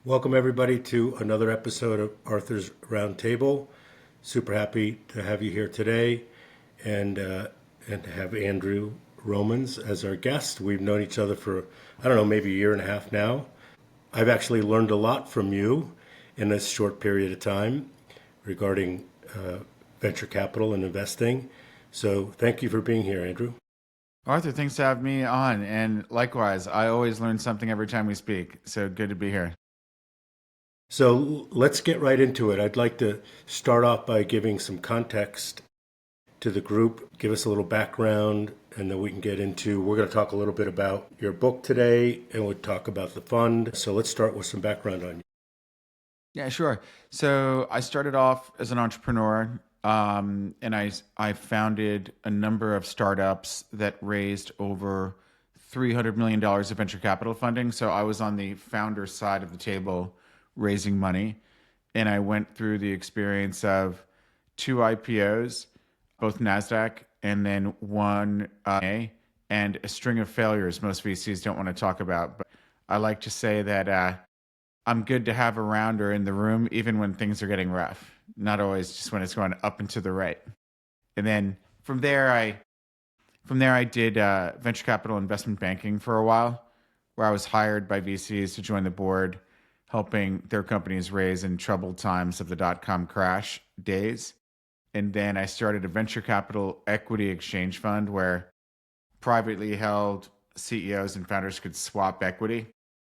Welcome, everybody, to another episode of Arthur's Roundtable. Super happy to have you here today and to have Andrew Romans as our guest. We've known each other for, I don't know, maybe a year and a half now. I've actually learned a lot from you in this short period of time regarding venture capital and investing. So thank you for being here, Andrew. Arthur, thanks to have me on. And likewise, I always learn something every time we speak. So good to be here. So let's get right into it. I'd like to start off by giving some context to the group, give us a little background, and then we can get into, we're going to talk a little bit about your book today, and we'll talk about the fund. So let's start with some background on you. Yeah, sure. So I started off as an entrepreneur, and I founded a number of startups that raised over $300 million of venture capital funding. So I was on the founder side of the table raising money. And I went through the experience of two IPOs, both NASDAQ, and then one A, and a string of failures most VCs don't want to talk about. But I like to say that I'm good to have around or in the room, even when things are getting rough, not always just when it's going up and to the right. And then from there I did venture capital investment banking for a while, where I was hired by VCs to join the board, helping their companies raise in troubled times of the dot-com crash days. And then I started a venture capital equity exchange fund where privately held CEOs and founders could swap equity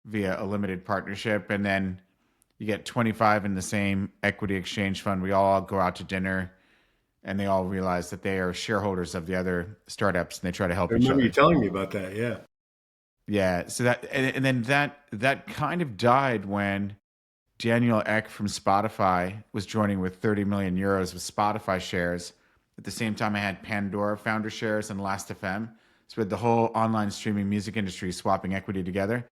via a limited partnership. And then you get 25 in the same equity exchange fund. We all go out to dinner and they all realize that they are shareholders of the other startups and they try to help I each remember you other. telling me about that, yeah. Yeah. So and then that kind of died when Daniel Ek from Spotify was joining with 30 million euros with Spotify shares. At the same time, I had Pandora founder shares and Last.fm. So we had the whole online streaming music industry swapping equity together,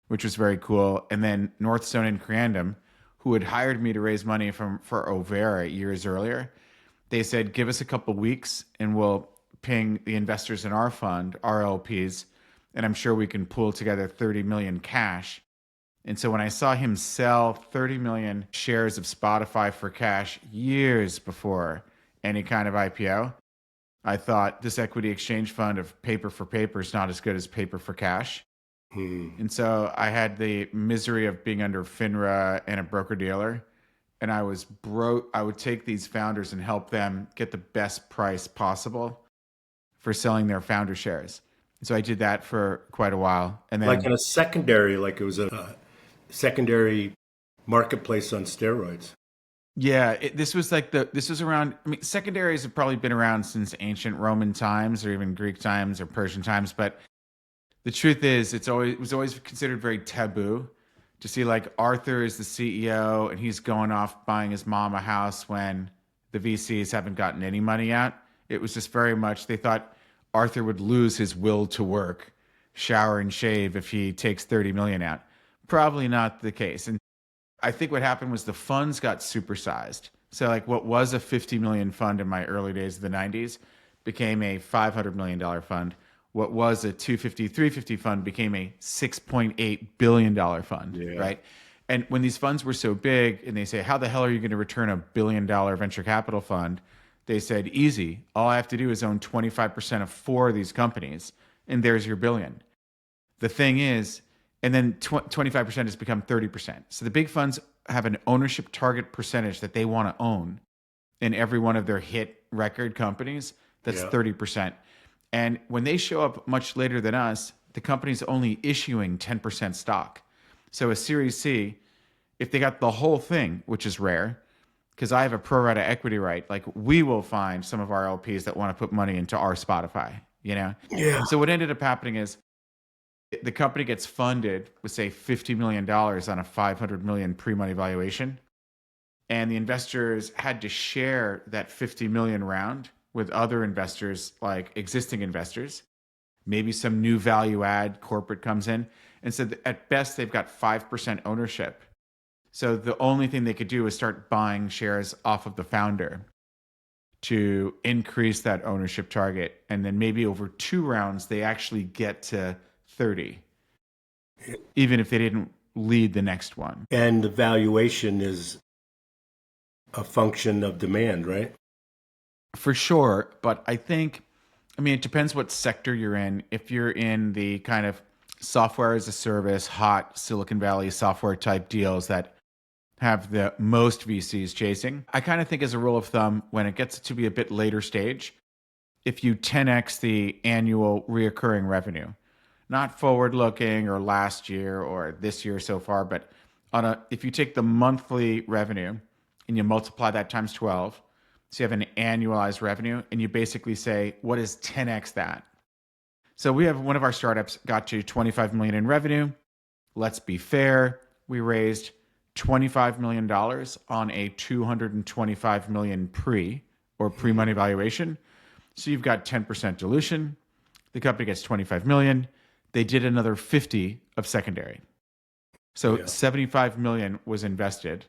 which was very cool. And then Northstone and Creandum, who had hired me to raise money for Overa years earlier, they said, give us a couple weeks and we'll ping the investors in our fund, our LPs, and I'm sure we can pull together 30 million cash. And so when I saw him sell 30 million shares of Spotify for cash years before any kind of IPO, I thought this equity exchange fund of paper for paper is not as good as paper for cash. And so I had the misery of being under FINRA and a broker dealer. And I was broke. I would take these founders and help them get the best price possible for selling their founder shares. So I did that for quite a while. And Like then in a secondary, like it was a secondary marketplace on steroids. yeah, this was around. I mean, secondaries have probably been around since ancient Roman times, or even Greek times, or Persian times. But the truth is, it was always considered very taboo to see like Arthur is the CEO and he's going off buying his mom a house when the VCs haven't gotten any money out. It was just very much they thought Arthur would lose his will to work, shower and shave if he takes 30 million out. Probably not the case. And I think what happened was the funds got supersized. So like what was a 50 million fund in my early days of the 90s became a $500 million fund. What was a 250, 350 fund became a $6.8 billion fund, Yeah. right? And when these funds were so big and they say, how the hell are you going to return $1 billion venture capital fund? They said, easy. All I have to do is own 25% of four of these companies and there's your billion. The thing is, and then 25% has become 30%. So the big funds have an ownership target percentage that they want to own in every one of their hit record companies. That's Yeah. 30%. And when they show up much later than us, the company's only issuing 10% stock. So a Series C, if they got the whole thing, which is rare, because I have a pro rata equity right, like we will find some of our LPs that want to put money into our Spotify, you know? Yeah. So what ended up happening is the company gets funded with say $50 million on a 500 million pre-money valuation. And the investors had to share that 50 million round with other investors, like existing investors. Maybe some new value add corporate comes in. And so at best, they've got 5% ownership. So the only thing they could do is start buying shares off of the founder to increase that ownership target. And then maybe over two rounds, they actually get to 30, even if they didn't lead the next one. And the valuation is a function of demand, right? For sure. But I mean, it depends what sector you're in. If you're in the kind of software as a service, hot Silicon Valley software type deals that have the most VCs chasing, I kind of think as a rule of thumb, when it gets to be a bit later stage, if you 10x the annual reoccurring revenue, not forward looking or last year or this year so far, but if you take the monthly revenue and you multiply that times 12, so you have an annualized revenue, and you basically say, what is 10x that? So we have one of our startups got to 25 million in revenue. Let's be fair. We raised $25 million on a 225 million pre-money valuation. So you've got 10% dilution. The company gets 25 million. They did another 50 of secondary. So 75 million was invested.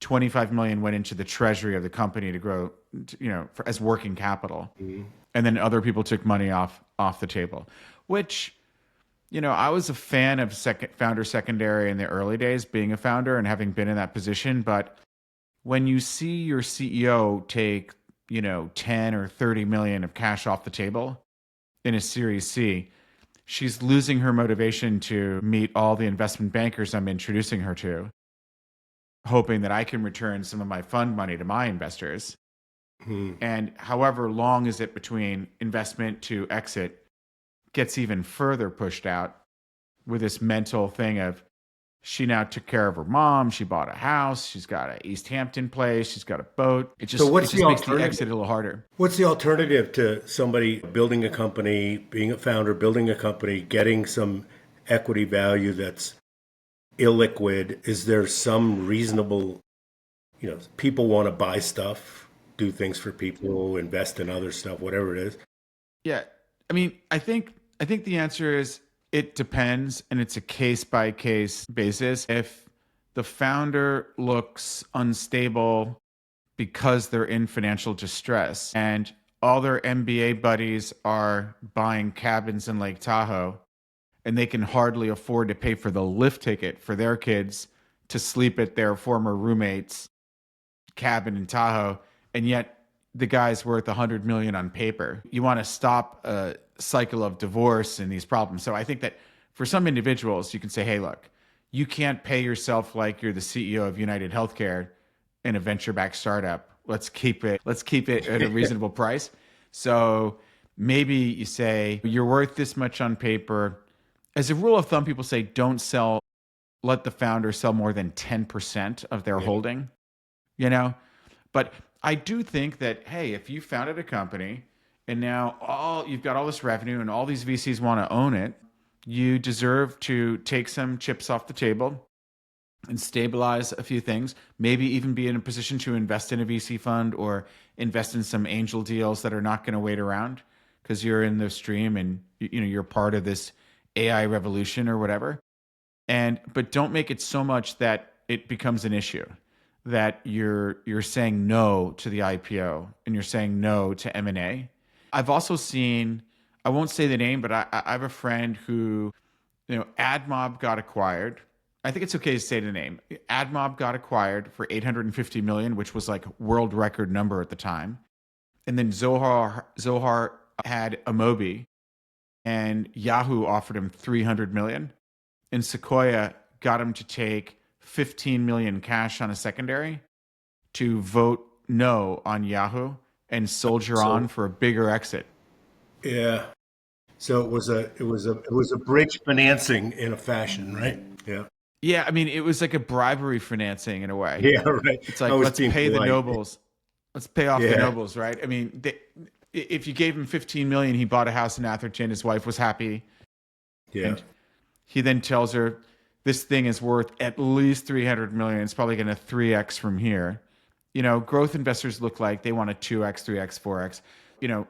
25 million went into the treasury of the company to grow, as working capital. Mm-hmm. And then other people took money off the table, which, I was a fan of founder secondary in the early days, being a founder and having been in that position. But when you see your CEO take, 10 or 30 million of cash off the table in a Series C, she's losing her motivation to meet all the investment bankers I'm introducing her to, hoping that I can return some of my fund money to my investors. And however long is it between investment to exit gets even further pushed out with this mental thing of she now took care of her mom, she bought a house, she's got an East Hampton place, she's got a boat. It just makes the exit a little harder. What's the alternative to somebody building a company, being a founder, building a company, getting some equity value that's illiquid? Is there some reasonable, people want to buy stuff, do things for people, invest in other stuff, whatever it is? Yeah. I mean, I think the answer is it depends, and it's a case by case basis. If the founder looks unstable because they're in financial distress and all their MBA buddies are buying cabins in Lake Tahoe, and they can hardly afford to pay for the lift ticket for their kids to sleep at their former roommate's cabin in Tahoe, and yet the guy's worth $100 million on paper. You want to stop a cycle of divorce and these problems. So I think that for some individuals, you can say, hey, look, you can't pay yourself like you're the CEO of United Healthcare in a venture-backed startup. Let's keep it at a reasonable price. So maybe you say you're worth this much on paper. As a rule of thumb, people say let the founder sell more than 10% of their holding, But I do think that, hey, if you founded a company and now you've got all this revenue and all these VCs want to own it, you deserve to take some chips off the table and stabilize a few things, maybe even be in a position to invest in a VC fund or invest in some angel deals that are not going to wait around because you're in the stream and you're part of this AI revolution or whatever. But don't make it so much that it becomes an issue, that you're saying no to the IPO and you're saying no to M&A. I've also seen, I won't say the name, but I have a friend who, AdMob got acquired. I think it's okay to say the name. AdMob got acquired for $850 million, which was like world record number at the time. And then Zohar had Amobi, and Yahoo offered him $300 million. And Sequoia got him to take $15 million cash on a secondary to vote no on Yahoo and soldier on for a bigger exit. Yeah. So it was a bridge financing in a fashion, right? Yeah. Yeah, I mean, it was like a bribery financing in a way. Yeah, right. It's like, let's pay the nobles. Let's pay off the nobles, right? I mean, if you gave him $15 million, he bought a house in Atherton. His wife was happy. Yeah. And he then tells her, this thing is worth at least $300 million. It's probably going to 3x from here. Growth investors look like they want a 2x, 3x, 4x.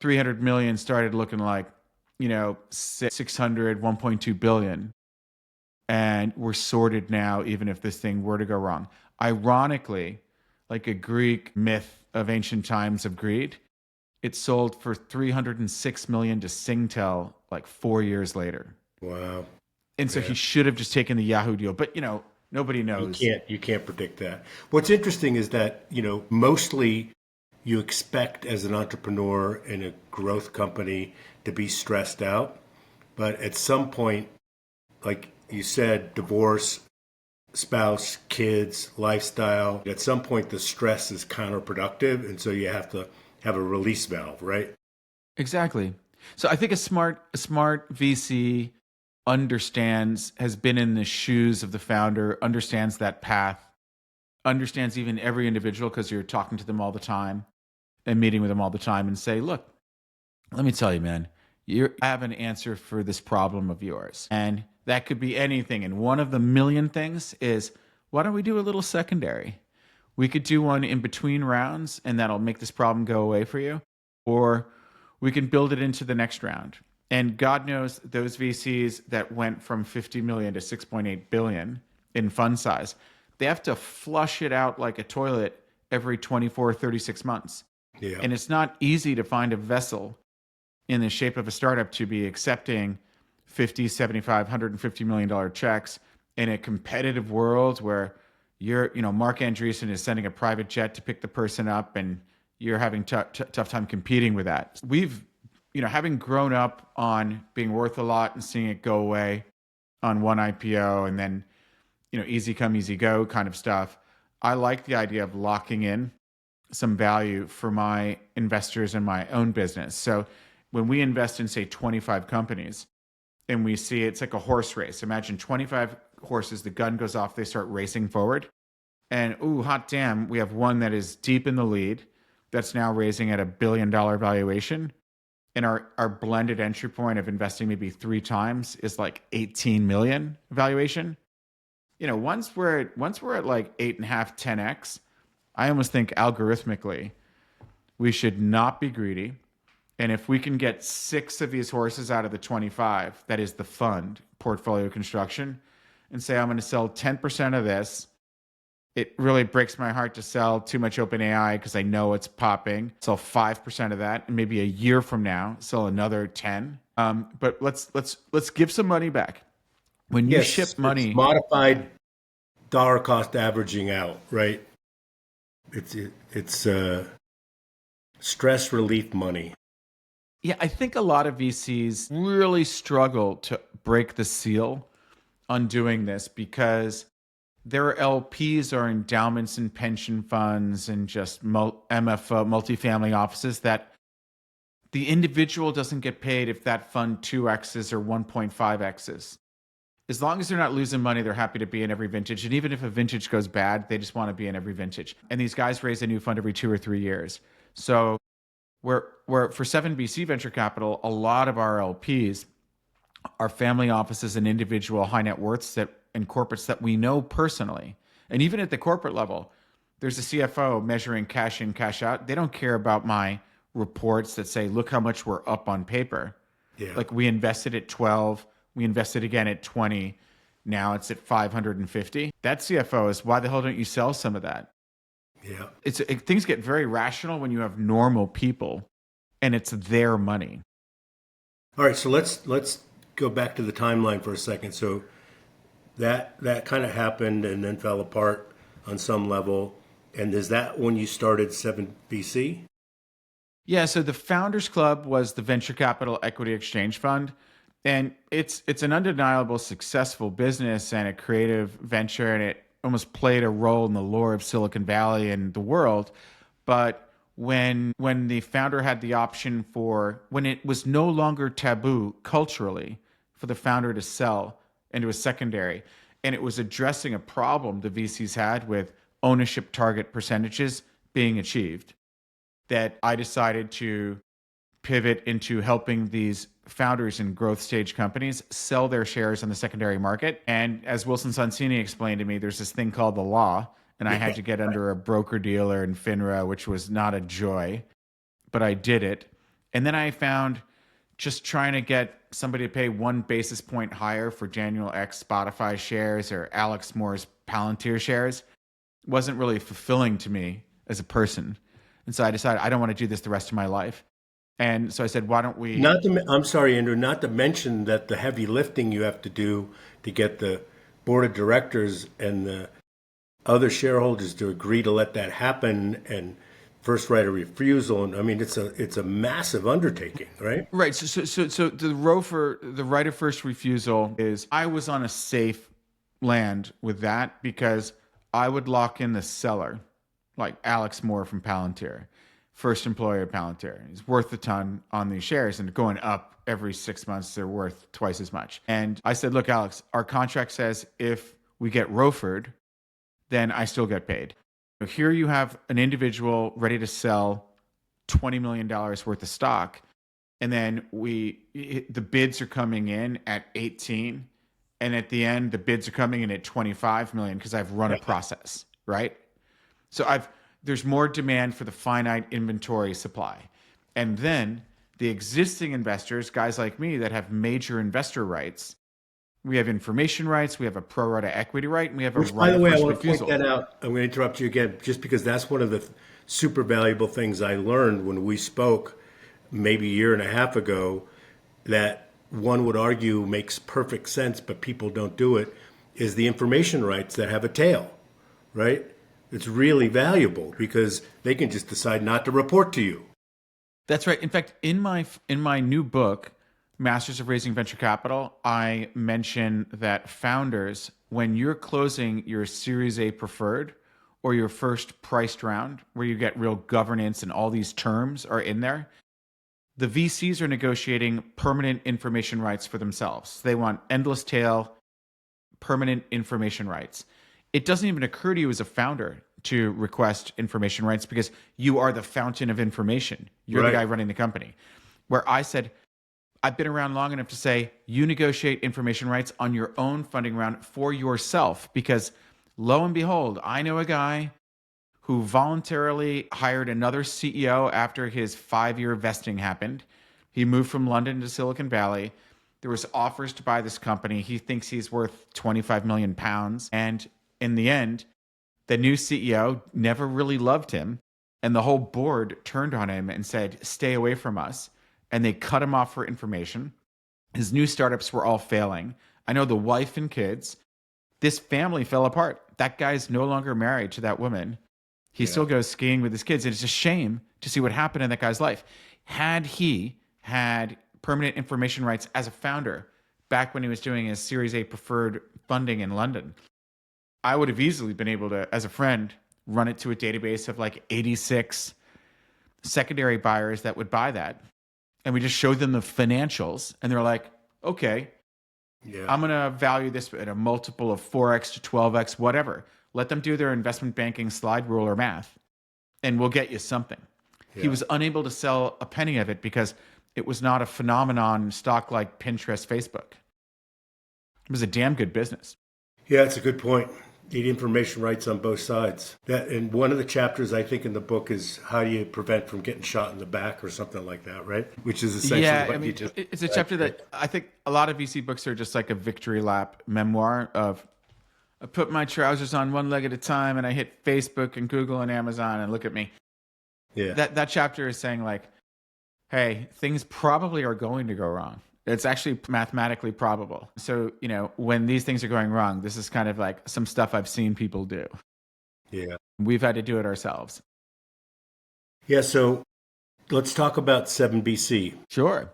300 million started looking like, 600, 1.2 billion. And we're sorted now, even if this thing were to go wrong. Ironically, like a Greek myth of ancient times of greed, it sold for $306 million to Singtel like 4 years later. Wow. And so he should have just taken the Yahoo deal. But, nobody knows. You can't predict that. What's interesting is that, mostly you expect as an entrepreneur in a growth company to be stressed out. But at some point, like you said, divorce, spouse, kids, lifestyle, at some point the stress is counterproductive. And so you have to have a release valve, right? Exactly. So I think a smart VC has been in the shoes of the founder, understands that path, understands even every individual because you're talking to them all the time and meeting with them all the time, and say, look, let me tell you, man, you have an answer for this problem of yours. And that could be anything. And one of the million things is, why don't we do a little secondary? We could do one in between rounds and that'll make this problem go away for you. Or we can build it into the next round. And God knows those VCs that went from 50 million to 6.8 billion in fund size, they have to flush it out like a toilet every 24, 36 months. Yeah. And it's not easy to find a vessel in the shape of a startup to be accepting 50, 75, $150 million checks in a competitive world where Mark Andreessen is sending a private jet to pick the person up and you're having tough time competing with that. We've, having grown up on being worth a lot and seeing it go away on one IPO and then, easy come, easy go kind of stuff. I like the idea of locking in some value for my investors in my own business. So when we invest in, say, 25 companies and we see it's like a horse race, imagine 25 horses, the gun goes off, they start racing forward. And, ooh, hot damn, we have one that is deep in the lead that's now raising at $1 billion valuation. And our blended entry point of investing maybe 3 times is like 18 million valuation. Once we're at like 8.5, 10x, I almost think algorithmically we should not be greedy. And if we can get 6 of these horses out of the 25, that is the fund portfolio construction, and say, I'm going to sell 10% of this. It really breaks my heart to sell too much OpenAI because I know it's popping. Sell 5% of that, and maybe a year from now, sell another 10. But let's give some money back. When you ship money, it's modified dollar cost averaging out, right? It's stress relief money. Yeah, I think a lot of VCs really struggle to break the seal on doing this because their LPs are endowments and pension funds and just MFO, multifamily offices that the individual doesn't get paid if that fund 2Xs or 1.5Xs. As long as they're not losing money, they're happy to be in every vintage. And even if a vintage goes bad, they just want to be in every vintage. And these guys raise a new fund every 2 or 3 years. So we're for 7 VC venture capital, a lot of our LPs are family offices and individual high net worths and corporates that we know personally. And even at the corporate level, there's a CFO measuring cash in, cash out. They don't care about my reports that say, look how much we're up on paper. Yeah. Like we invested at 12, we invested again at 20. Now it's at 550. That CFO is, why the hell don't you sell some of that? Yeah. Things get very rational when you have normal people and it's their money. All right, so let's go back to the timeline for a second. So that kind of happened and then fell apart on some level. And is that when you started 7 VC? Yeah, so the Founders Club was the venture capital equity exchange fund. And it's an undeniable successful business and a creative venture, and it almost played a role in the lore of Silicon Valley and the world. But when the founder had the option when it was no longer taboo culturally for the founder to sell into a secondary, and it was addressing a problem the VCs had with ownership target percentages being achieved, that I decided to pivot into helping these founders in growth stage companies sell their shares on the secondary market. And as Wilson Sonsini explained to me, there's this thing called the law, and I had to get under a broker dealer in FINRA, which was not a joy, but I did it. And then I found just trying to get somebody to pay 1 basis point higher for Daniel X Spotify shares or Alex Moore's Palantir shares wasn't really fulfilling to me as a person. And so I decided I don't want to do this the rest of my life. And so I said, why don't we? I'm sorry, Andrew, not to mention that the heavy lifting you have to do to get the board of directors and the other shareholders to agree to let that happen and first right of refusal. And I mean, it's a massive undertaking, right? Right. So the right of first refusal is, I was on a safe land with that because I would lock in the seller, like Alex Moore from Palantir, first employer of Palantir. He's worth a ton on these shares and going up every 6 months. They're worth twice as much. And I said, look, Alex, our contract says if we get ROFR'd, then I still get paid. Here you have an individual ready to sell $20 million worth of stock. And then the bids are coming in at 18. And at the end, the bids are coming in at 25 million because I've run a process, right? So there's more demand for the finite inventory supply. And then the existing investors, guys like me that have major investor rights, we have information rights, we have a pro rata equity right, and we have a Which, right by the of way, I first want to refusal. point that out. I'm going to interrupt you again, just because that's one of the super valuable things I learned when we spoke maybe a year and a half ago, that one would argue makes perfect sense, but people don't do it, is the information rights that have a tail, right? It's really valuable because they can just decide not to report to you. That's right. In fact, in my new book, Masters of Raising Venture Capital, I mention that founders, when you're closing your Series A preferred or your first priced round, where you get real governance and all these terms are in there, the VCs are negotiating permanent information rights for themselves. They want endless tail, permanent information rights. It doesn't even occur to you as a founder to request information rights because you are the fountain of information. You're the guy running the company. Where I said, I've been around long enough to say, you negotiate information rights on your own funding round for yourself, because lo and behold, I know a guy who voluntarily hired another CEO after his 5-year vesting happened. He moved from London to Silicon Valley. There was offers to buy this company. He thinks he's worth 25 million pounds. And in the end, the new CEO never really loved him. And the whole board turned on him and said, stay away from us. And they cut him off for information. His new startups were all failing. I know the wife and kids. This family fell apart. That guy's no longer married to that woman. He still goes skiing with his kids. And it's a shame to see what happened in that guy's life. Had he had permanent information rights as a founder back when he was doing his Series A preferred funding in London, I would have easily been able to, as a friend, run it to a database of like 86 secondary buyers that would buy that. And we just showed them the financials, and they're like, okay, I'm going to value this at a multiple of 4x to 12x, whatever. Let them do their investment banking slide rule or math, and we'll get you something. He was unable to sell a penny of it because it was not a phenomenon stock like Pinterest, Facebook. It was a damn good business. Yeah, that's a good point. Need information rights on both sides. That, and one of the chapters I think in the book is how do you prevent from getting shot in the back or something like that, right? Which is essentially what you just. It's a chapter that I think a lot of VC books are just like a victory lap memoir of, I put my trousers on one leg at a time and I hit Facebook and Google and Amazon and look at me. Yeah. That chapter is saying like, hey, things probably are going to go wrong. It's actually mathematically probable. So, when these things are going wrong, this is kind of like some stuff I've seen people do. Yeah. We've had to do it ourselves. Yeah. So let's talk about 7BC. Sure.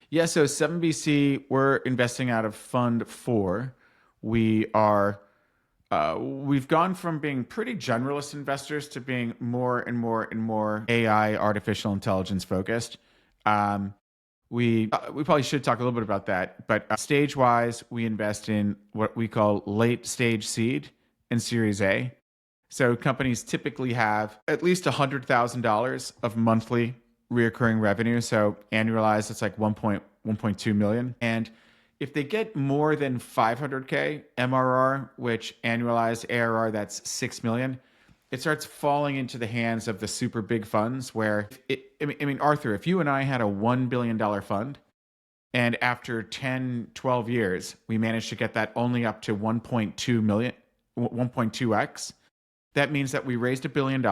Yeah. So 7BC, we're investing out of Fund 4. We've gone from being pretty generalist investors to being more and more and more AI, artificial intelligence focused. We probably should talk a little bit about that, but stage-wise, we invest in what we call late-stage seed and Series A. So companies typically have at least $100,000 of monthly reoccurring revenue. So annualized, it's like 1.2 million. And if they get more than 500K MRR, which annualized ARR, that's 6 million, it starts falling into the hands of the super big funds where, Arthur, if you and I had a $1 billion fund and after 10, 12 years, we managed to get that only up to 1.2 million, 1.2x, that means that we raised $1 billion.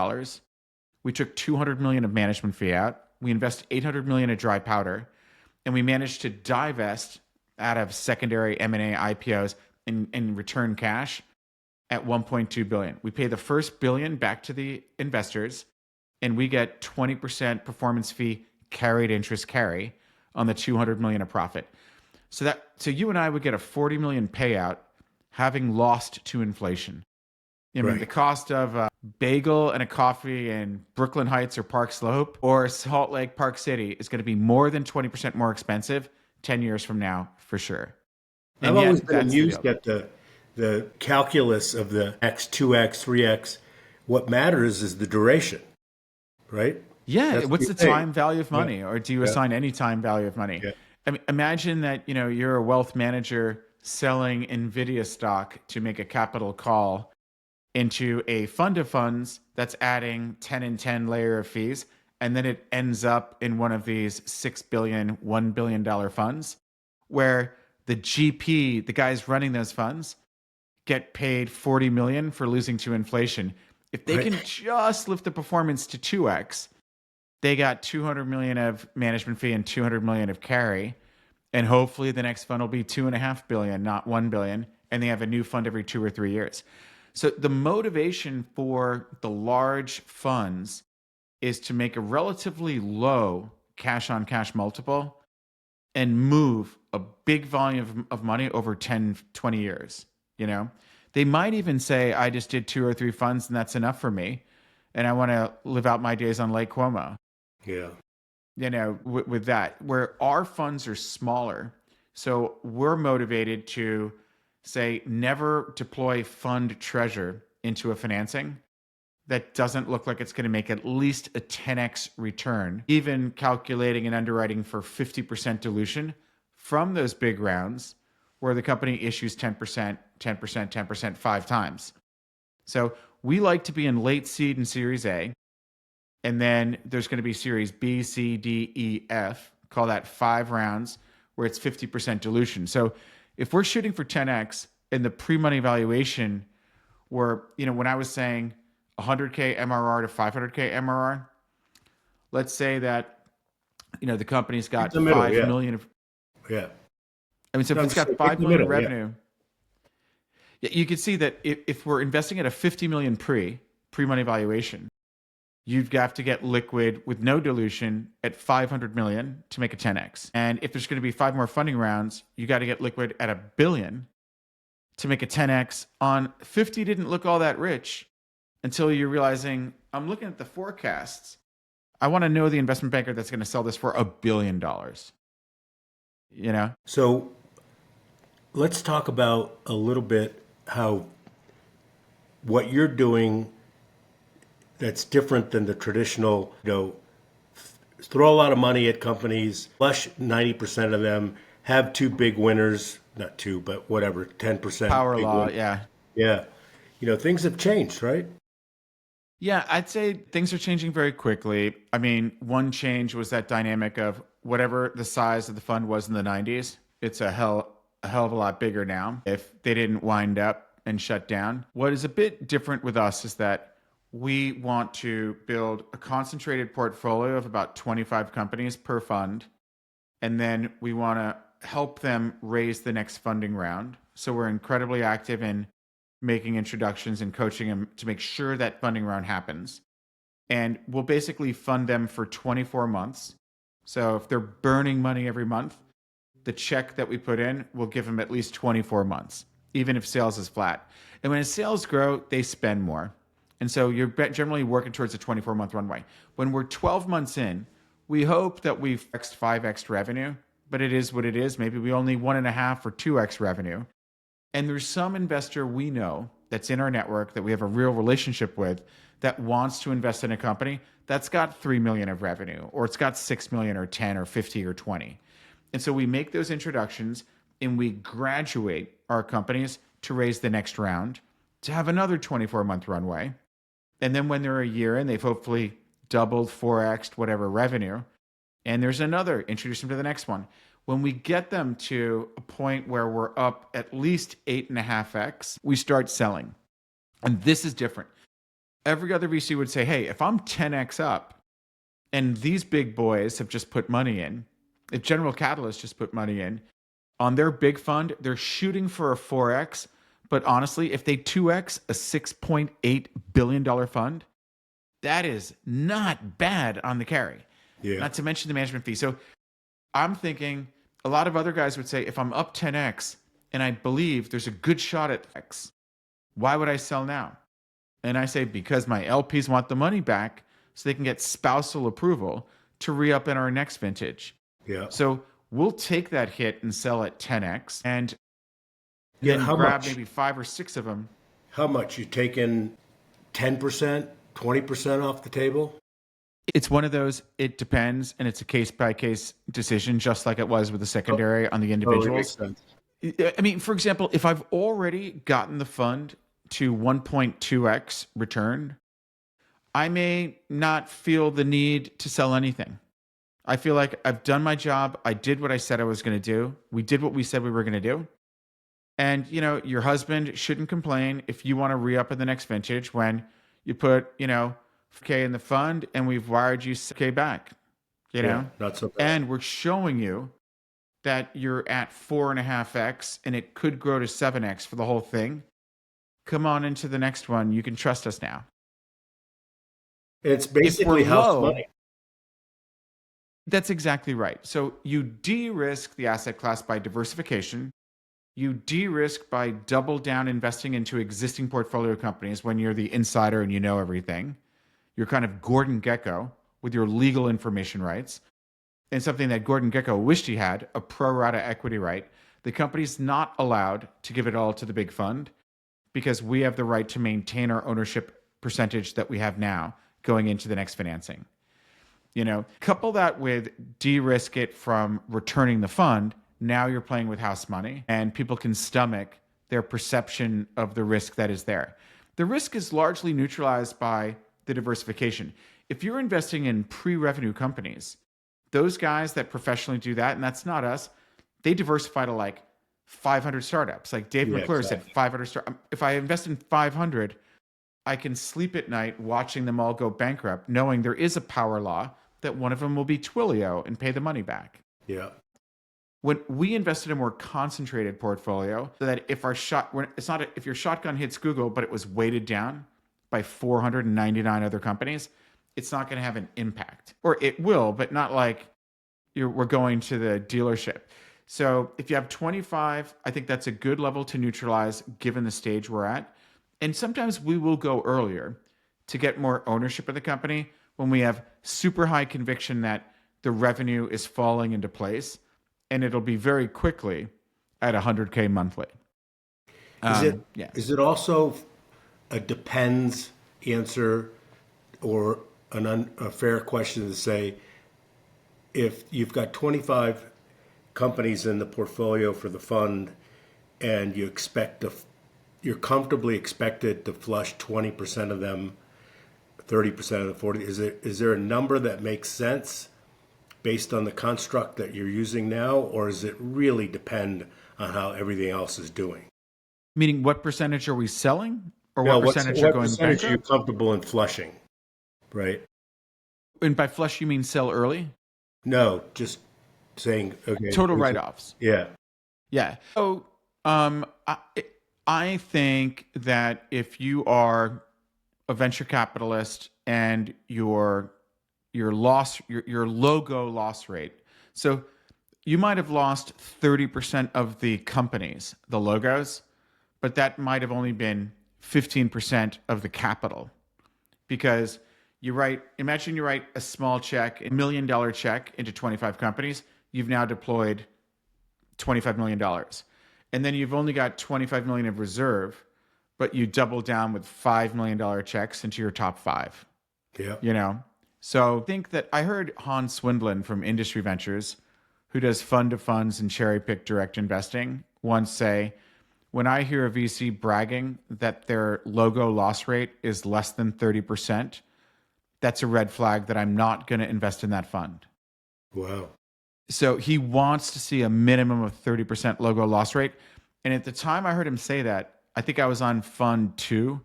We took 200 million of management fee out. we invest 800 million of dry powder, and we managed to divest out of secondary M&A IPOs and return cash at 1.2 billion. We pay the first billion back to the investors, and we get 20% performance fee carried interest carry on the 200 million of profit. So you and I would get a 40 million payout having lost to inflation. I mean, the cost of a bagel and a coffee in Brooklyn Heights or Park Slope or Salt Lake Park City is going to be more than 20% more expensive 10 years from now, for sure. And I've always been amused at the calculus of the X, 2X, 3X. What matters is the duration, right? Yeah. What's the time value of money? Yeah. Or do you assign any time value of money? Yeah. I mean, imagine that, you're a wealth manager selling NVIDIA stock to make a capital call into a fund of funds that's adding 10 and 10 layer of fees. And then it ends up in one of these $6 billion, $1 billion funds where the GP, the guys running those funds, get paid 40 million for losing to inflation. If they can just lift the performance to 2x, they got 200 million of management fee and 200 million of carry. And hopefully the next fund will be 2.5 billion, not 1 billion. And they have a new fund every 2 or 3 years. So the motivation for the large funds is to make a relatively low cash on cash multiple and move a big volume of money over 10, 20 years. They might even say, I just did 2 or 3 funds and that's enough for me. And I want to live out my days on Lake Como. Yeah. With that, where our funds are smaller. So we're motivated to say, never deploy fund treasure into a financing that doesn't look like it's going to make at least a 10x return, even calculating and underwriting for 50% dilution from those big rounds where the company issues 10%, 10%, 10%, 5 times. So we like to be in late seed and Series A. And then there's going to be Series B, C, D, E, F. Call that 5 rounds where it's 50% dilution. So if we're shooting for 10x and the pre-money valuation were, when I was saying 100K MRR to 500K MRR, let's say that, the company's got 5 million of... Yeah. I mean, so if it's got 5 million revenue, you can see that if we're investing at a 50 million pre-money valuation, you'd have to get liquid with no dilution at 500 million to make a 10x. And if there's going to be 5 more funding rounds, you got to get liquid at $1 billion to make a 10x. On 50 didn't look all that rich until you're realizing, I'm looking at the forecasts. I want to know the investment banker that's going to sell this for $1 billion. So let's talk about a little bit how what you're doing that's different than the traditional, throw a lot of money at companies, flush 90% of them, have 2 big winners, not 2, but whatever, 10%. Power law, winners. yeah. Yeah. Things have changed, right? Yeah, I'd say things are changing very quickly. I mean, one change was that dynamic of whatever the size of the fund was in the 90s, it's a hell of a lot bigger now if they didn't wind up and shut down. What is a bit different with us is that we want to build a concentrated portfolio of about 25 companies per fund. And then we want to help them raise the next funding round. So we're incredibly active in making introductions and coaching them to make sure that funding round happens. And we'll basically fund them for 24 months. So if they're burning money every month, the check that we put in will give them at least 24 months, even if sales is flat. And when sales grow, they spend more. And so you're generally working towards a 24-month runway. When we're 12 months in, we hope that we've 5x revenue, but it is what it is. Maybe we only 1.5 or 2x revenue. And there's some investor we know that's in our network that we have a real relationship with that wants to invest in a company that's got 3 million of revenue, or it's got 6 million or 10 or 50 or 20. And so we make those introductions and we graduate our companies to raise the next round to have another 24-month runway. And then when they're a year in, they've hopefully doubled, 4x'd whatever revenue. And there's another, introduce them to the next one. When we get them to a point where we're up at least 8.5x, we start selling. And this is different. Every other VC would say, hey, if I'm 10x up, and these big boys have just put money in, if General Catalyst just put money in on their big fund, they're shooting for a 4x. But honestly, if they 2x a $6.8 billion fund, that is not bad on the carry. Yeah. Not to mention the management fee. So I'm thinking a lot of other guys would say, if I'm up 10x and I believe there's a good shot at X, why would I sell now? And I say, because my LPs want the money back so they can get spousal approval to re-up in our next vintage. Yeah. So we'll take that hit and sell at 10x and Yeah, then how grab much? maybe 5 or 6 of them. How much? You taking 10%, 20% off the table? It's one of those, it depends, and it's a case-by-case decision, just like it was with the secondary on the Totally makes individuals. sense. I mean, for example, if I've already gotten the fund to 1.2x return, I may not feel the need to sell anything. I feel like I've done my job. I did what I said I was going to do. We did what we said we were going to do. And, your husband shouldn't complain if you want to re-up in the next vintage when you put, K in the fund and we've wired you 6K back, Yeah, not so bad. And we're showing you that you're at 4.5x and it could grow to 7x for the whole thing. Come on into the next one. You can trust us now. It's basically we're house low, money. That's exactly right. So you de-risk the asset class by diversification. You de-risk by double down investing into existing portfolio companies when you're the insider and you know everything. You're kind of Gordon Gekko with your legal information rights. And something that Gordon Gekko wished he had, a pro rata equity right. The company's not allowed to give it all to the big fund because we have the right to maintain our ownership percentage that we have now going into the next financing. Couple that with de-risk it from returning the fund. Now you're playing with house money and people can stomach their perception of the risk that is there. The risk is largely neutralized by the diversification. If you're investing in pre-revenue companies, those guys that professionally do that, and that's not us, they diversify to like 500 startups. Like Dave McClure said, 500 startups. If I invest in 500, I can sleep at night watching them all go bankrupt, knowing there is a power law that one of them will be Twilio and pay the money back. Yeah. When we invest in a more concentrated portfolio, so that if if your shotgun hits Google, but it was weighted down by 499 other companies, it's not going to have an impact. Or it will, but not like we're going to the dealership. So if you have 25, I think that's a good level to neutralize given the stage we're at. And sometimes we will go earlier to get more ownership of the company when we have super high conviction that the revenue is falling into place, and it'll be very quickly at 100K monthly. Is it also a depends answer or a fair question to say, if you've got 25 companies in the portfolio for the fund and you're comfortably expected to flush 20% of them, 30% of the 40, is there a number that makes sense based on the construct that you're using now, or does it really depend on how everything else is doing? Meaning, what percentage are we selling, or what percentage are going percentage are you bankrupt? comfortable in flushing, right? And by flush, you mean sell early? No, just saying, okay. Total write-offs. Yeah. Yeah. So, I think that if you are a venture capitalist and your logo loss rate, so you might have lost 30% of the companies, the logos, but that might have only been 15% of the capital, because imagine you write a small check, $1 million check into 25 companies. You've now deployed $25 million. And then you've only got 25 million of reserve, but you double down with $5 million checks into your top 5. Yeah. So I think that I heard Hans Swindlin from Industry Ventures, who does fund of funds and cherry pick direct investing, once say, when I hear a VC bragging that their logo loss rate is less than 30%, that's a red flag that I'm not going to invest in that fund. Wow. So he wants to see a minimum of 30% logo loss rate. And at the time I heard him say that, I think I was on fund 2,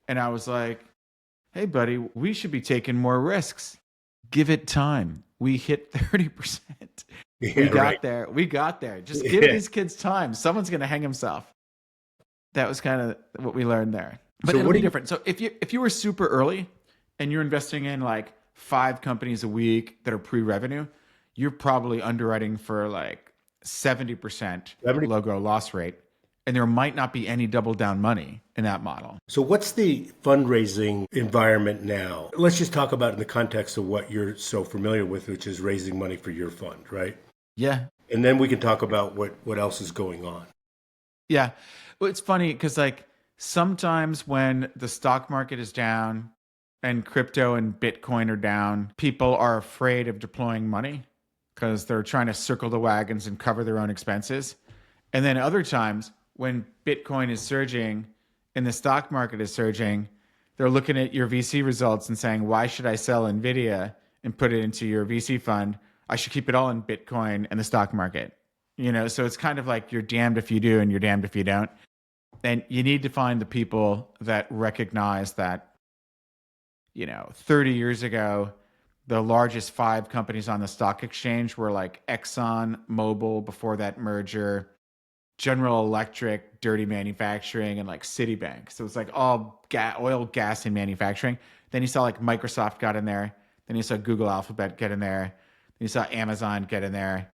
and I was like, hey buddy, we should be taking more risks. Give it time. We hit 30%. Yeah, We got right. there. We got there. Just give Yeah. these kids time. Someone's going to hang himself. That was kind of what we learned there. But So it'll what be do you? different. So if you were super early and you're investing in like 5 companies a week that are pre-revenue, you're probably underwriting for like 70% logo loss rate. And there might not be any double down money in that model. So what's the fundraising environment now? Let's just talk about it in the context of what you're so familiar with, which is raising money for your fund, right? Yeah. And then we can talk about what else is going on. Yeah. Well, it's funny because like sometimes when the stock market is down and crypto and Bitcoin are down, people are afraid of deploying money because they're trying to circle the wagons and cover their own expenses. And then other times when Bitcoin is surging and the stock market is surging, they're looking at your VC results and saying, why should I sell NVIDIA and put it into your VC fund? I should keep it all in Bitcoin and the stock market. So it's kind of like you're damned if you do and you're damned if you don't. And you need to find the people that recognize that, 30 years ago, the largest 5 companies on the stock exchange were like Exxon Mobil before that merger, General Electric, dirty manufacturing, and like Citibank. So it's like all oil, gas, and manufacturing. Then you saw like Microsoft got in there. Then you saw Google Alphabet get in there. Then you saw Amazon get in there.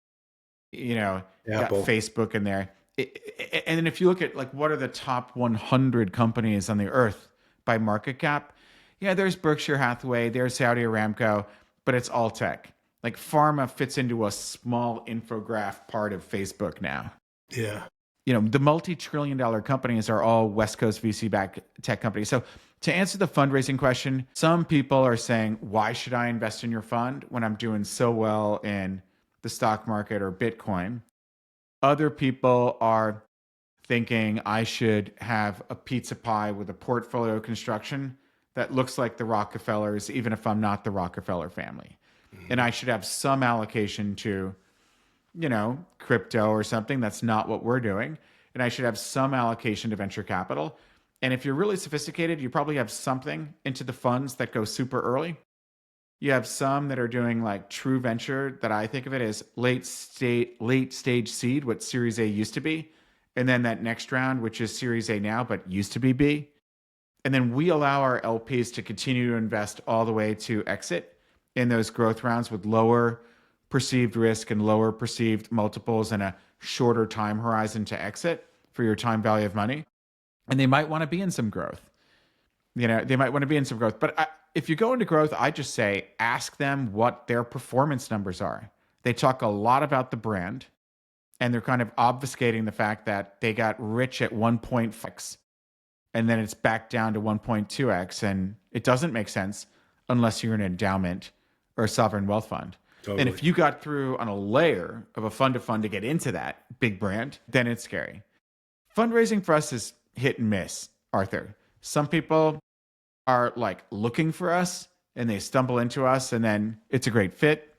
Got Apple. Facebook in there. And then if you look at like what are the top 100 companies on the earth by market cap, yeah, there's Berkshire Hathaway, there's Saudi Aramco, but it's all tech. Like pharma fits into a small infograph part of Facebook now. Yeah. The multi-trillion-dollar companies are all West Coast VC-backed tech companies. So to answer the fundraising question, some people are saying, why should I invest in your fund when I'm doing so well in the stock market or Bitcoin? Other people are thinking I should have a pizza pie with a portfolio construction that looks like the Rockefellers, even if I'm not the Rockefeller family. And I should have some allocation to, crypto or something. That's not what we're doing. And I should have some allocation to venture capital. And if you're really sophisticated, you probably have something into the funds that go super early. You have some that are doing like true venture that I think of it as late stage seed, what Series A used to be. And then that next round, which is Series A now, but used to be B. And then we allow our LPs to continue to invest all the way to exit in those growth rounds with lower perceived risk and lower perceived multiples and a shorter time horizon to exit for your time value of money. And they might want to be in some growth. But if you go into growth, I just say, ask them what their performance numbers are. They talk a lot about the brand, and they're kind of obfuscating the fact that they got rich at 1.5x, and then it's back down to 1.2x. And it doesn't make sense unless you're an endowment or a sovereign wealth fund. Totally. And if you got through on a layer of a fund to fund to get into that big brand, then it's scary. Fundraising for us is hit and miss, Arthur. Some people are like looking for us and they stumble into us and then it's a great fit.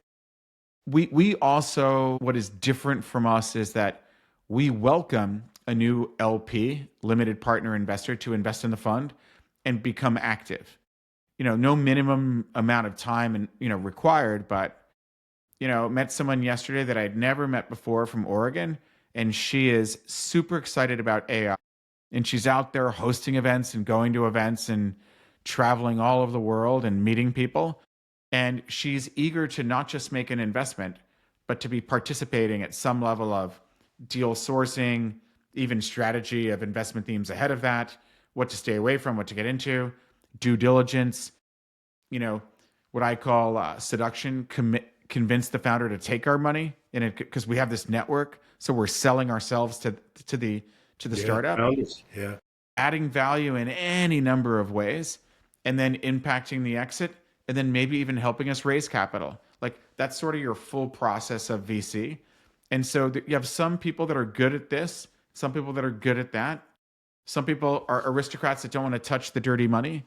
We also, what is different from us is that we welcome a new LP, limited partner investor, to invest in the fund and become active. No minimum amount of time and required, but met someone yesterday that I'd never met before from Oregon, and she is super excited about AI. And she's out there hosting events and going to events and traveling all over the world and meeting people. And she's eager to not just make an investment, but to be participating at some level of deal sourcing, even strategy of investment themes ahead of that, what to stay away from, what to get into, due diligence, what I call seduction, convince the founder to take our money because we have this network. So we're selling ourselves to the startup. Founders. Yeah. Adding value in any number of ways, and then impacting the exit, and then maybe even helping us raise capital. Like that's sort of your full process of VC. And so you have some people that are good at this, some people that are good at that. Some people are aristocrats that don't want to touch the dirty money.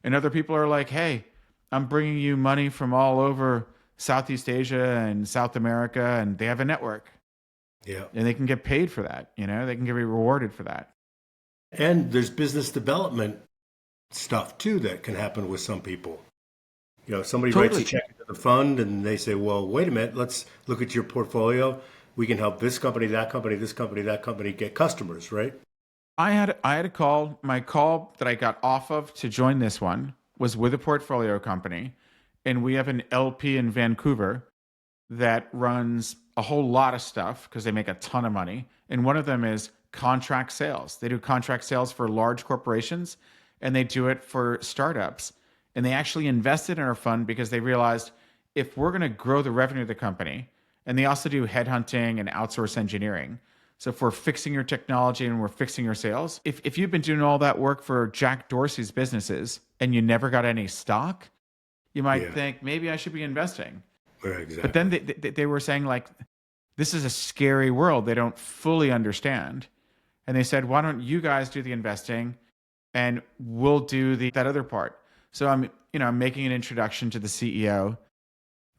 And other people are like, hey, I'm bringing you money from all over Southeast Asia and South America, and they have a network. Yeah. And they can get paid for that. They can get rewarded for that. And there's business development stuff too that can happen with some people. Somebody Totally. writes a check and to the fund and they say, well, wait a minute, let's look at your portfolio. We can help this company, that company, this company, that company get customers, right? I had a call. My call that I got off of to join this one was with a portfolio company, and we have an LP in Vancouver that runs a whole lot of stuff because they make a ton of money. And one of them is contract sales. They do contract sales for large corporations and they do it for startups. And they actually invested in our fund because they realized if we're going to grow the revenue of the company, and they also do headhunting and outsource engineering. So if we're fixing your technology and we're fixing your sales, if you've been doing all that work for Jack Dorsey's businesses and you never got any stock, you might think maybe I should be investing. Right, exactly. But then they were saying like, this is a scary world. They don't fully understand. And they said, why don't you guys do the investing and we'll do that other part. So I'm making an introduction to the CEO,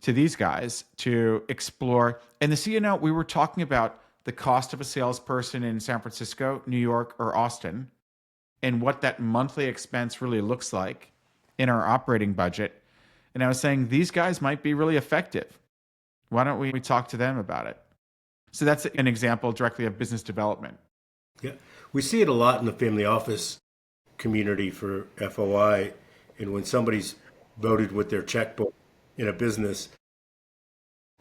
to these guys to explore. And the CEO, we were talking about the cost of a salesperson in San Francisco, New York, or Austin, and what that monthly expense really looks like in our operating budget. And I was saying, these guys might be really effective. Why don't we talk to them about it? So that's an example directly of business development. Yeah. We see it a lot in the family office community for FOI. And when somebody's voted with their checkbook in a business,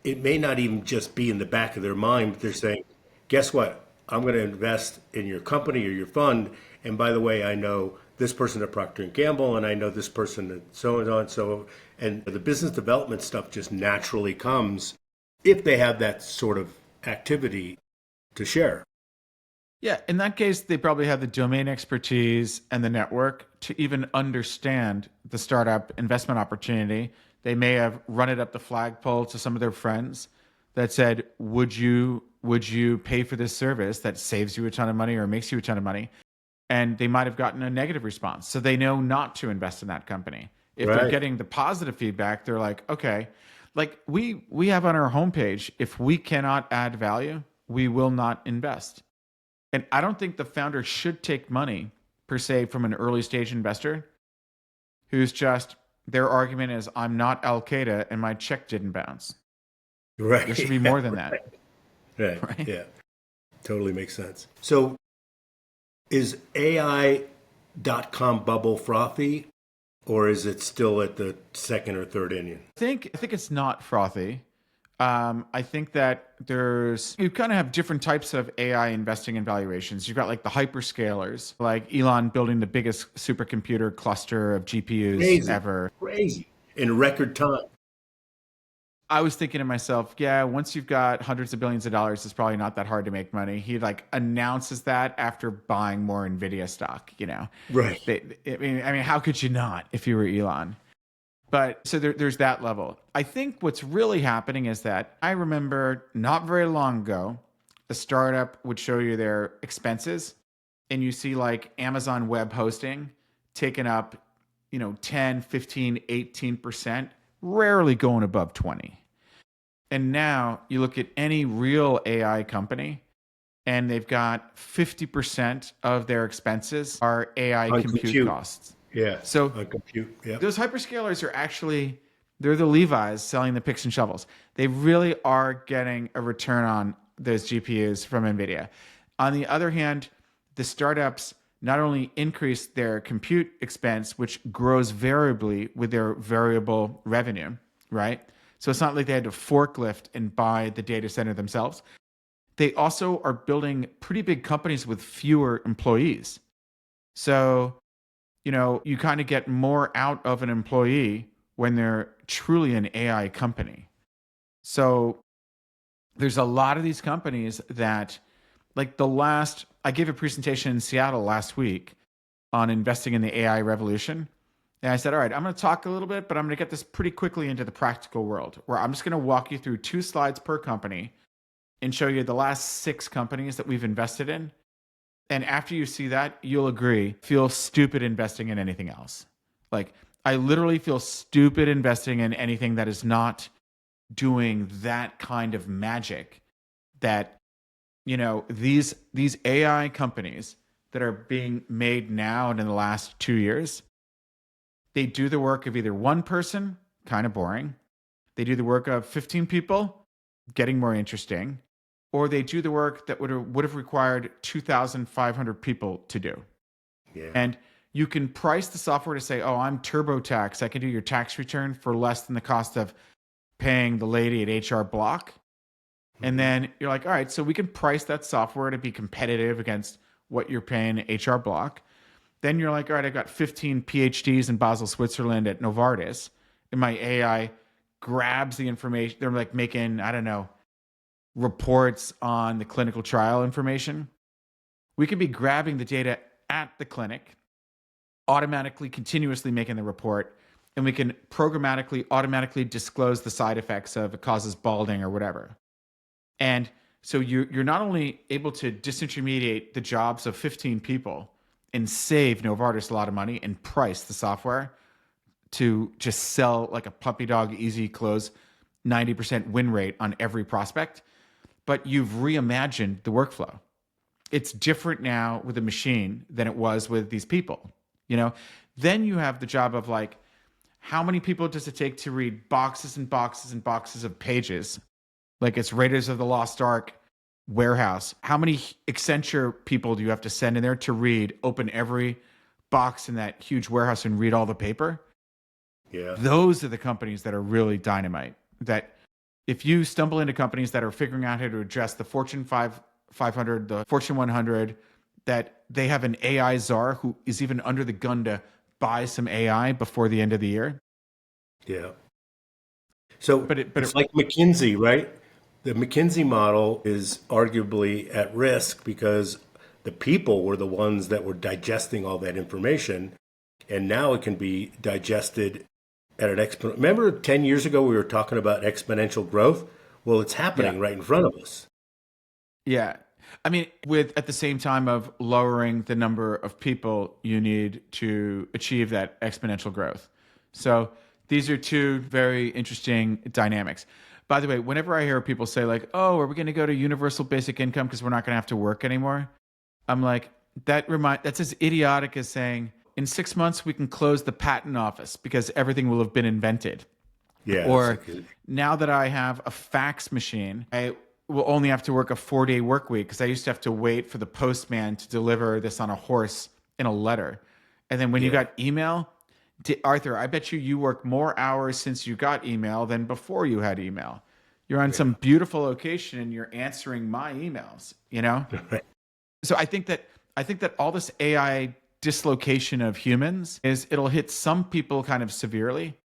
it may not even just be in the back of their mind, but they're saying, guess what? I'm going to invest in your company or your fund. And by the way, I know this person at Procter & Gamble, and I know this person at so and on. So, and the business development stuff just naturally comes if they have that sort of activity to share. Yeah, in that case, they probably have the domain expertise and the network to even understand the startup investment opportunity. They may have run it up the flagpole to some of their friends that said, would you pay for this service that saves you a ton of money or makes you a ton of money? And they might have gotten a negative response. So they know not to invest in that company. If they're getting the positive feedback, they're like, okay, like we have on our homepage, if we cannot add value, we will not invest. And I don't think the founder should take money per se from an early stage investor who's just, their argument is, I'm not Al Qaeda and my check didn't bounce. Right. There should be more than that. Right. Yeah. Totally makes sense. So is AI.com bubble frothy, or is it still at the second or third inning? I think it's not frothy. I think that you kind of have different types of AI investing and valuations. You've got like the hyperscalers, like Elon building the biggest supercomputer cluster of GPUs ever. Crazy. In record time. I was thinking to myself, yeah, once you've got hundreds of billions of dollars, it's probably not that hard to make money. He like announces that after buying more Nvidia stock, Right. I mean, how could you not if you were Elon? But so there's that level. I think what's really happening is that I remember not very long ago, a startup would show you their expenses and you see like Amazon web hosting taken up, 10, 15, 18%, rarely going above 20. And now you look at any real AI company and they've got 50% of their expenses are AI compute costs. Yeah. So compute. Yeah. Those hyperscalers are actually, they're the Levi's selling the picks and shovels. They really are getting a return on those GPUs from NVIDIA. On the other hand, the startups not only increase their compute expense, which grows variably with their variable revenue, right? So it's not like they had to forklift and buy the data center themselves. They also are building pretty big companies with fewer employees. So you kind of get more out of an employee when they're truly an AI company. So there's a lot of these companies that, like I gave a presentation in Seattle last week on investing in the AI revolution. And I said, all right, I'm going to talk a little bit, but I'm going to get this pretty quickly into the practical world, where I'm just going to walk you through 2 slides per company and show you the last 6 companies that we've invested in. And after you see that, you'll agree, feel stupid investing in anything else. Like, I literally feel stupid investing in anything that is not doing that kind of magic that, these AI companies that are being made now and in the last 2 years, they do the work of either one person, kind of boring, They do the work of 15 people, getting more interesting, or they do the work that would have required 2,500 people to do. Yeah. And you can price the software to say, oh, I'm TurboTax. I can do your tax return for less than the cost of paying the lady at HR Block. And then you're like, all right, so we can price that software to be competitive against what you're paying HR Block. Then you're like, all right, I've got 15 PhDs in Basel, Switzerland at Novartis. And my AI grabs the information. They're like making, I don't know, reports on the clinical trial information. We could be grabbing the data at the clinic, automatically, continuously making the report, and we can programmatically, automatically disclose the side effects of it causes balding or whatever. And so you're not only able to disintermediate the jobs of 15 people and save Novartis a lot of money and price the software to just sell like a puppy dog, easy close, 90% win rate on every prospect, but you've reimagined the workflow. It's different now with a machine than it was with these people, you know? Then you have the job of like, how many people does it take to read boxes and boxes and boxes of pages? Like it's Raiders of the Lost Ark warehouse. How many Accenture people do you have to send in there to read, open every box in that huge warehouse and read all the paper? Yeah. Those are the companies that are really dynamite. That if you stumble into companies that are figuring out how to address the Fortune 500, the Fortune 100, that they have an AI czar who is even under the gun to buy some AI before the end of the year. Yeah. So it's it, like McKinsey, right? The McKinsey model is arguably at risk because the people were the ones that were digesting all that information, and now it can be digested at an exponential. Remember 10 years ago we were talking about exponential growth? Well, it's happening right in front of us. Yeah. I mean, with at the same time of lowering the number of people you need to achieve that exponential growth. So these are two very interesting dynamics. By the way, whenever I hear people say like, oh, are we going to go to universal basic income because we're not going to have to work anymore? I'm like, that's as idiotic as saying in 6 months we can close the patent office because everything will have been invented. Yeah. Or now that I have a fax machine, I will only have to work a 4-day work week because I used to have to wait for the postman to deliver this on a horse in a letter. And then when you got email, Arthur, I bet you work more hours since you got email than before you had email. You're on some beautiful location and you're answering my emails, you know? So I think that all this AI dislocation of humans it'll hit some people kind of severely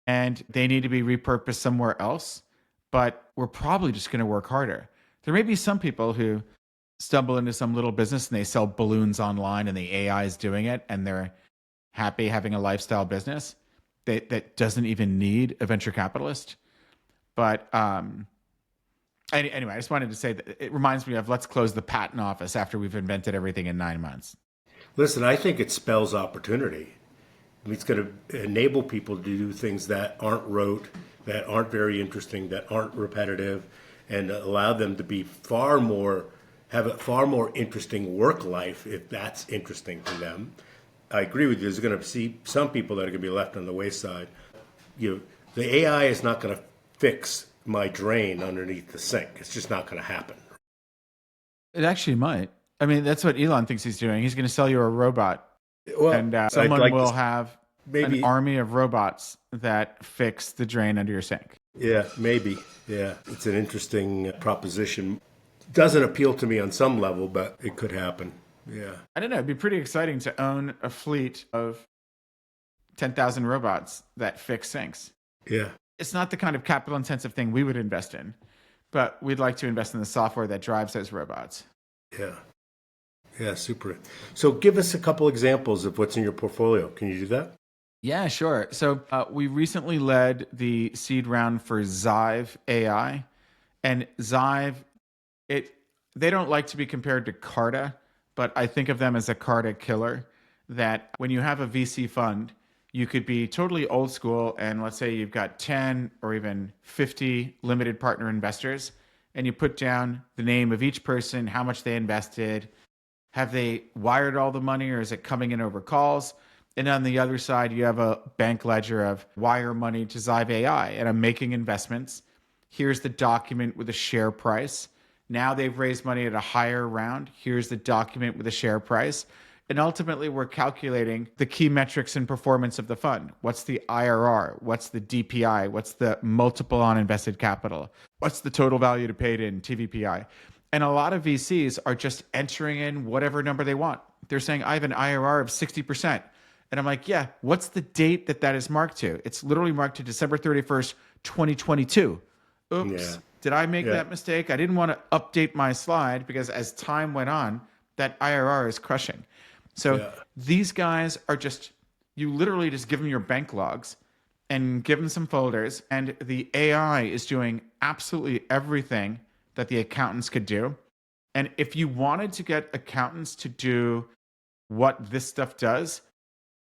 and they need to be repurposed somewhere else, but we're probably just going to work harder. There may be some people who stumble into some little business and they sell balloons online and the AI is doing it and they're happy having a lifestyle business that doesn't even need a venture capitalist. But anyway, I just wanted to say that it reminds me of let's close the patent office after we've invented everything in 9 months. Listen, I think it spells opportunity. I mean, it's going to enable people to do things that aren't rote, that aren't very interesting, that aren't repetitive, and allow them to be have a far more interesting work life if that's interesting to them. I agree with you. There's going to see some people that are going to be left on the wayside. The AI is not going to fix my drain underneath the sink. It's just not going to happen. It actually might. I mean, that's what Elon thinks he's doing. He's going to sell you a robot, Well, and someone will have an army of robots that fix the drain under your sink. Yeah, maybe. Yeah, it's an interesting proposition. Doesn't appeal to me on some level, but it could happen. Yeah. I don't know. It'd be pretty exciting to own a fleet of 10,000 robots that fix sinks. Yeah. It's not the kind of capital intensive thing we would invest in, but we'd like to invest in the software that drives those robots. Yeah. Yeah, super. So give us a couple examples of what's in your portfolio. Can you do that? Yeah, sure. So we recently led the seed round for Zive AI. And Zive, they don't like to be compared to Carta, but I think of them as a Carta killer, that when you have a VC fund, you could be totally old school and let's say you've got 10 or even 50 limited partner investors and you put down the name of each person, how much they invested, have they wired all the money or is it coming in over calls? And on the other side, you have a bank ledger of wire money to Zive AI, and I'm making investments. Here's the document with a share price. Now they've raised money at a higher round. Here's the document with a share price. And ultimately, we're calculating the key metrics and performance of the fund. What's the IRR? What's the DPI? What's the multiple on invested capital? What's the total value to paid in TVPI? And a lot of VCs are just entering in whatever number they want. They're saying, I have an IRR of 60%. And I'm like, yeah, what's the date that is marked to? It's literally marked to December 31st, 2022. Oops. Yeah. Did I make that mistake? I didn't want to update my slide because as time went on, that IRR is crushing. So these guys are just, you literally just give them your bank logs and give them some folders, and the AI is doing absolutely everything that the accountants could do. And if you wanted to get accountants to do what this stuff does,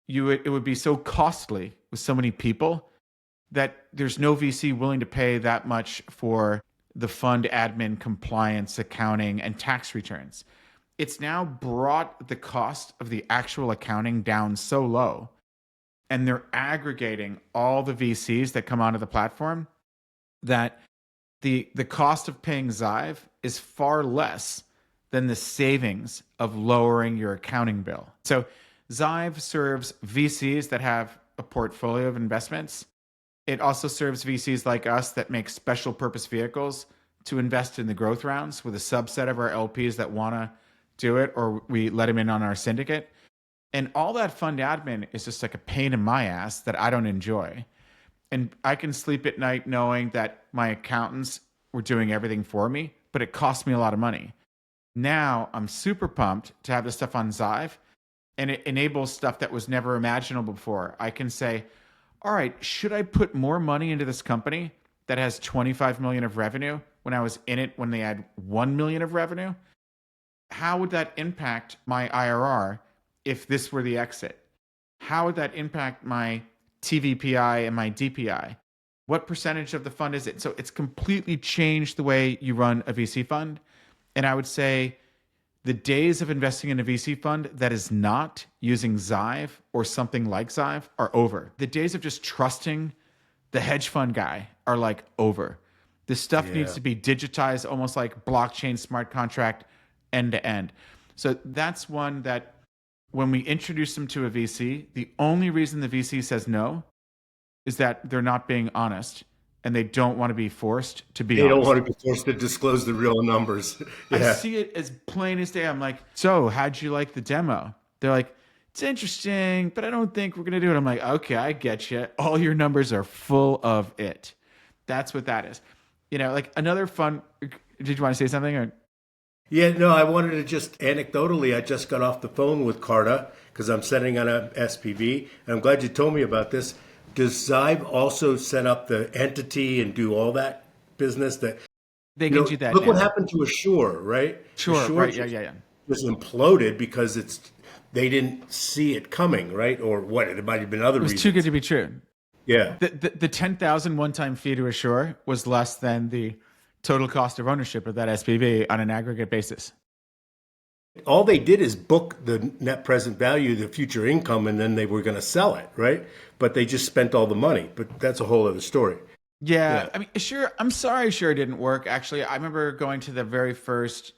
it would be so costly with so many people that there's no VC willing to pay that much for the fund admin, compliance, accounting, and tax returns. It's now brought the cost of the actual accounting down so low, and they're aggregating all the VCs that come onto the platform, that the cost of paying Zive is far less than the savings of lowering your accounting bill. So Zive serves VCs that have a portfolio of investments. It also serves VCs like us that make special purpose vehicles to invest in the growth rounds with a subset of our LPs that want to do it, or we let them in on our syndicate. And all that fund admin is just like a pain in my ass that I don't enjoy. And I can sleep at night knowing that my accountants were doing everything for me, but it cost me a lot of money. Now I'm super pumped to have this stuff on Zive, and it enables stuff that was never imaginable before. I can say, all right, should I put more money into this company that has 25 million of revenue when I was in it when they had 1 million of revenue? How would that impact my IRR if this were the exit? How would that impact my TVPI and my DPI? What percentage of the fund is it? So it's completely changed the way you run a VC fund. And I would say the days of investing in a VC fund that is not using Zive or something like Zive are over. The days of just trusting the hedge fund guy are like over. This stuff needs to be digitized, almost like blockchain smart contract end to end. So that's one that when we introduce them to a VC, the only reason the VC says no is that they're not being honest and they don't want to be forced to be honest. They don't want to be forced to disclose the real numbers. I see it as plain as day. I'm like, so how'd you like the demo? They're like, it's interesting, but I don't think we're going to do it. I'm like, okay, I get you. All your numbers are full of it. That's what that is. You know, like another fun, did you want to say something? Or? Yeah, no, I wanted to just anecdotally, I just got off the phone with Carta because I'm setting on a SPV, and I'm glad you told me about this. Does Zive also set up the entity and do all that business? That they can do that. Look what happened to Assure, right? Sure, Assure right, yeah. Was imploded because they didn't see it coming, right? Or what? It might have been other reasons. It was too good to be true. Yeah. The 10,000 one-time fee to Assure was less than the total cost of ownership of that SPV on an aggregate basis. All they did is book the net present value, the future income, and then they were going to sell it, right? But they just spent all the money. But that's a whole other story. Yeah. I mean, Assure, I'm sorry Assure didn't work. Actually, I remember going to the very first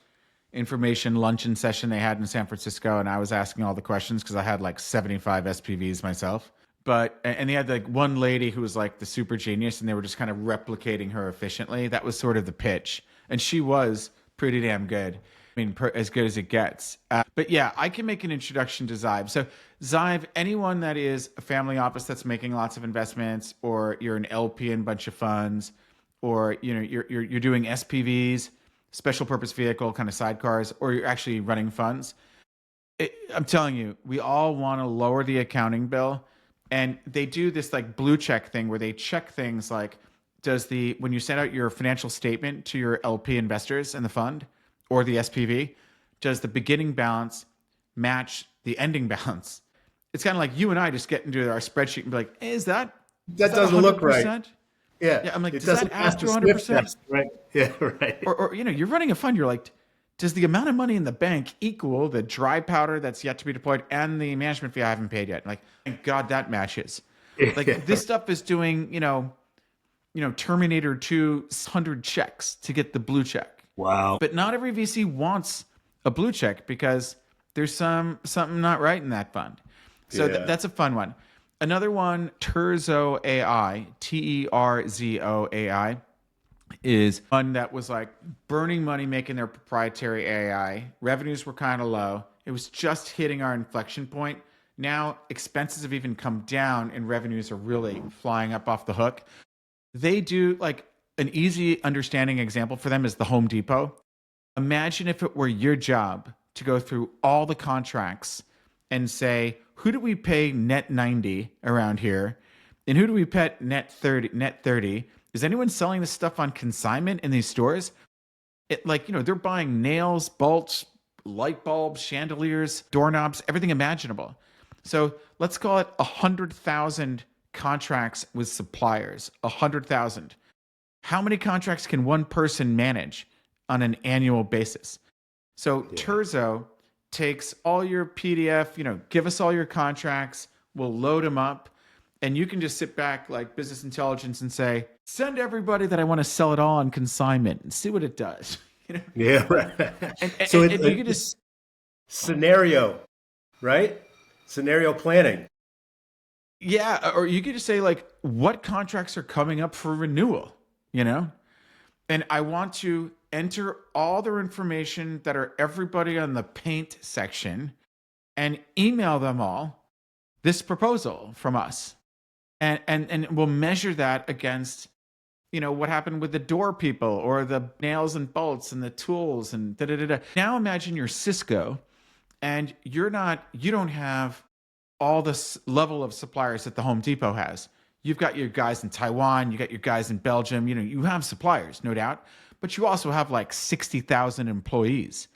information luncheon session they had in San Francisco, and I was asking all the questions because I had like 75 SPVs myself. And they had like one lady who was like the super genius, and they were just kind of replicating her efficiently. That was sort of the pitch. And she was pretty damn good. I mean, as good as it gets. But yeah, I can make an introduction to Zive. So Zive, anyone that is a family office that's making lots of investments, or you're an LP in a bunch of funds, or you're doing SPVs, special purpose vehicle kind of sidecars, or you're actually running funds. I'm telling you, we all want to lower the accounting bill. And they do this like blue check thing where they check things like, when you send out your financial statement to your LP investors in the fund or the SPV, does the beginning balance match the ending balance? It's kind of like you and I just get into our spreadsheet and be like, hey, that doesn't look right. Yeah. I'm like, does that add to 100%? Right. Yeah, right. Or you're running a fund, you're like, does the amount of money in the bank equal the dry powder that's yet to be deployed and the management fee I haven't paid yet? Like, Thank God that matches. Like this stuff is doing, Terminator 2 100 checks to get the blue check. Wow. But not every VC wants a blue check because there's something not right in that fund. So Yeah. that's a fun one. Another one, Terzo AI, Terzo AI, is one that was like burning money making their proprietary AI. Revenues were kind of low. It was just hitting our inflection point. Now expenses have even come down and revenues are really flying up off the hook. They do like an easy understanding example for them is the Home Depot. Imagine if it were your job to go through all the contracts and say, who do we pay net 90 around here? And who do we pay net 30? Is anyone selling this stuff on consignment in these stores? They're buying nails, bolts, light bulbs, chandeliers, doorknobs, everything imaginable. So let's call it 100,000 contracts with suppliers, 100,000. How many contracts can one person manage on an annual basis? So Terzo takes all your PDF, give us all your contracts, we'll load them up, and you can just sit back like business intelligence and say, send everybody that I want to sell it all on consignment and see what it does. Yeah. Right. And So you can just scenario, right? Scenario planning. Yeah, or you could just say like, what contracts are coming up for renewal, And I want to enter all their information that are everybody on the paint section and email them all this proposal from us. And we'll measure that against, what happened with the door people or the nails and bolts and the tools and da-da-da-da. Now imagine you're Cisco and you don't have all this level of suppliers that the Home Depot has. You've got your guys in Taiwan, you got your guys in Belgium, you have suppliers, no doubt, but you also have like 60,000 employees.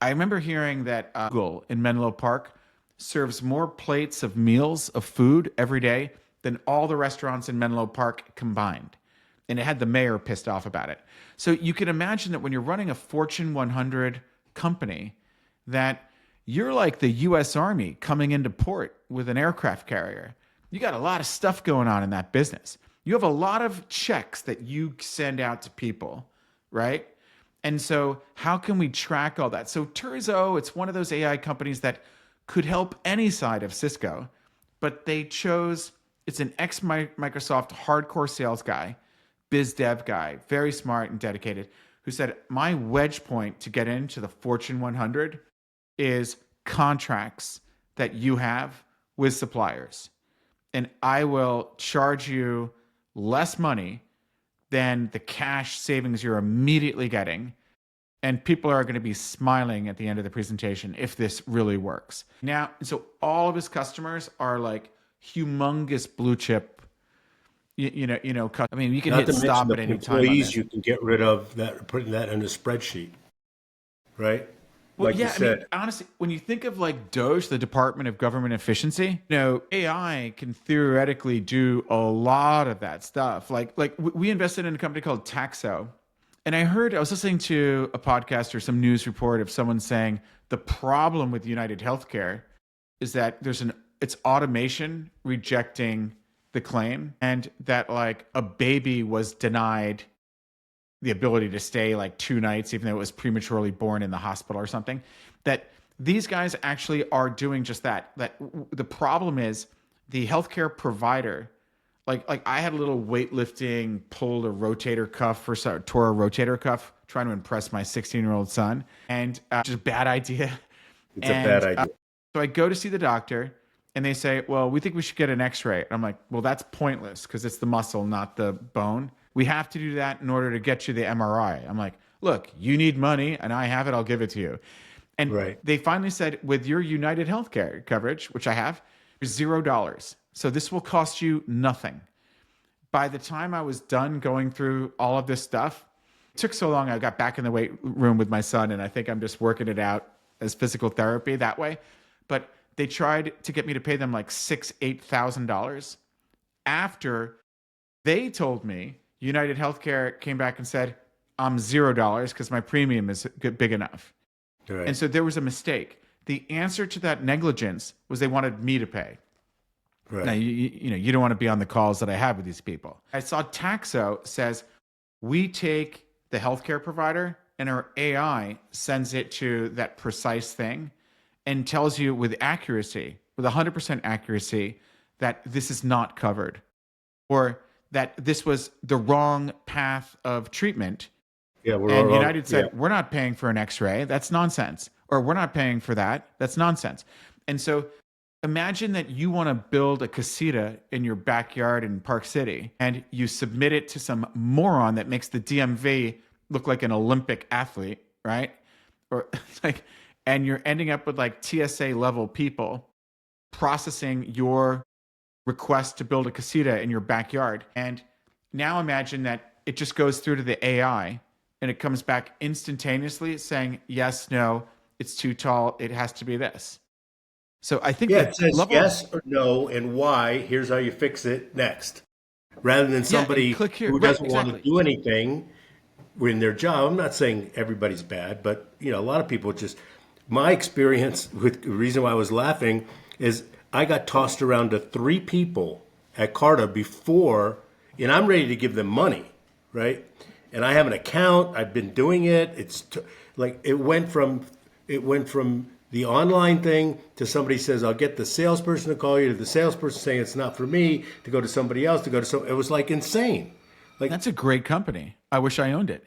I remember hearing that Google in Menlo Park serves more plates of meals, of food every day than all the restaurants in Menlo Park combined. And it had the mayor pissed off about it. So you can imagine that when you're running a Fortune 100 company, that you're like the U.S. Army coming into port with an aircraft carrier. You got a lot of stuff going on in that business. You have a lot of checks that you send out to people, right? And so how can we track all that? So Terzo, it's one of those AI companies that could help any side of Cisco, but they chose, it's an ex-Microsoft hardcore sales guy, biz dev guy, very smart and dedicated, who said, my wedge point to get into the Fortune 100 is contracts that you have with suppliers. And I will charge you less money than the cash savings you're immediately getting. And people are going to be smiling at the end of the presentation if this really works. Now, so all of his customers are like humongous blue chip, I mean, you can Not hit to stop mention at the any time on employees this. you can get rid of that, putting that in a spreadsheet, right? Well, Like yeah, you said. I mean, honestly, when you think of like DOGE, the Department of Government Efficiency, AI can theoretically do a lot of that stuff. Like we invested in a company called Taxo, and I was listening to a podcast or some news report of someone saying the problem with United Healthcare is that it's automation rejecting the claim, and that like a baby was denied the ability to stay like 2 nights, even though it was prematurely born in the hospital or something, that these guys actually are doing just that. The problem is the healthcare provider, like I had a little weightlifting, pulled a rotator cuff tore a rotator cuff trying to impress my 16-year-old son, and just a bad idea. It's a bad idea. So I go to see the doctor and they say, well, we think we should get an x-ray. And I'm like, well, that's pointless because it's the muscle, not the bone. We have to do that in order to get you the MRI. I'm like, look, you need money and I have it. I'll give it to you. And They finally said, with your United Healthcare coverage, which I have, $0. So this will cost you nothing. By the time I was done going through all of this stuff, it took so long. I got back in the weight room with my son, and I think I'm just working it out as physical therapy that way. But they tried to get me to pay them like $8,000 after they told me United Healthcare came back and said, I'm $0 because my premium is big enough. Right. And so there was a mistake. The answer to that negligence was they wanted me to pay. Now, Right. you don't want to be on the calls that I have with these people. I saw Taxo says we take the healthcare provider and our AI sends it to that precise thing and tells you with accuracy, with 100% accuracy, that this is not covered or that this was the wrong path of treatment. Yeah, we're And all, United yeah. said, we're not paying for an x-ray. That's nonsense. Or we're not paying for that. That's nonsense. And so imagine that you want to build a casita in your backyard in Park City and you submit it to some moron that makes the DMV look like an Olympic athlete, right? Or like, and you're ending up with like TSA level people processing your request to build a casita in your backyard. And now imagine that it just goes through to the AI and it comes back instantaneously saying, yes, no, it's too tall. It has to be this. So I think Yeah, the it says level of, yes or no and why. Here's how you fix it next. Rather than yeah, and somebody click here. who Right, doesn't want to exactly. do anything in their job. I'm not saying everybody's bad, but a lot of people just. My experience with the reason why I was laughing is I got tossed around to three people at Carta before, and I'm ready to give them money, right? And I have an account. I've been doing it. Like it went from the online thing to somebody says I'll get the salesperson to call you to the salesperson saying it's not for me to go to somebody else to go to some. It was like insane. Like That's a great company. I wish I owned it.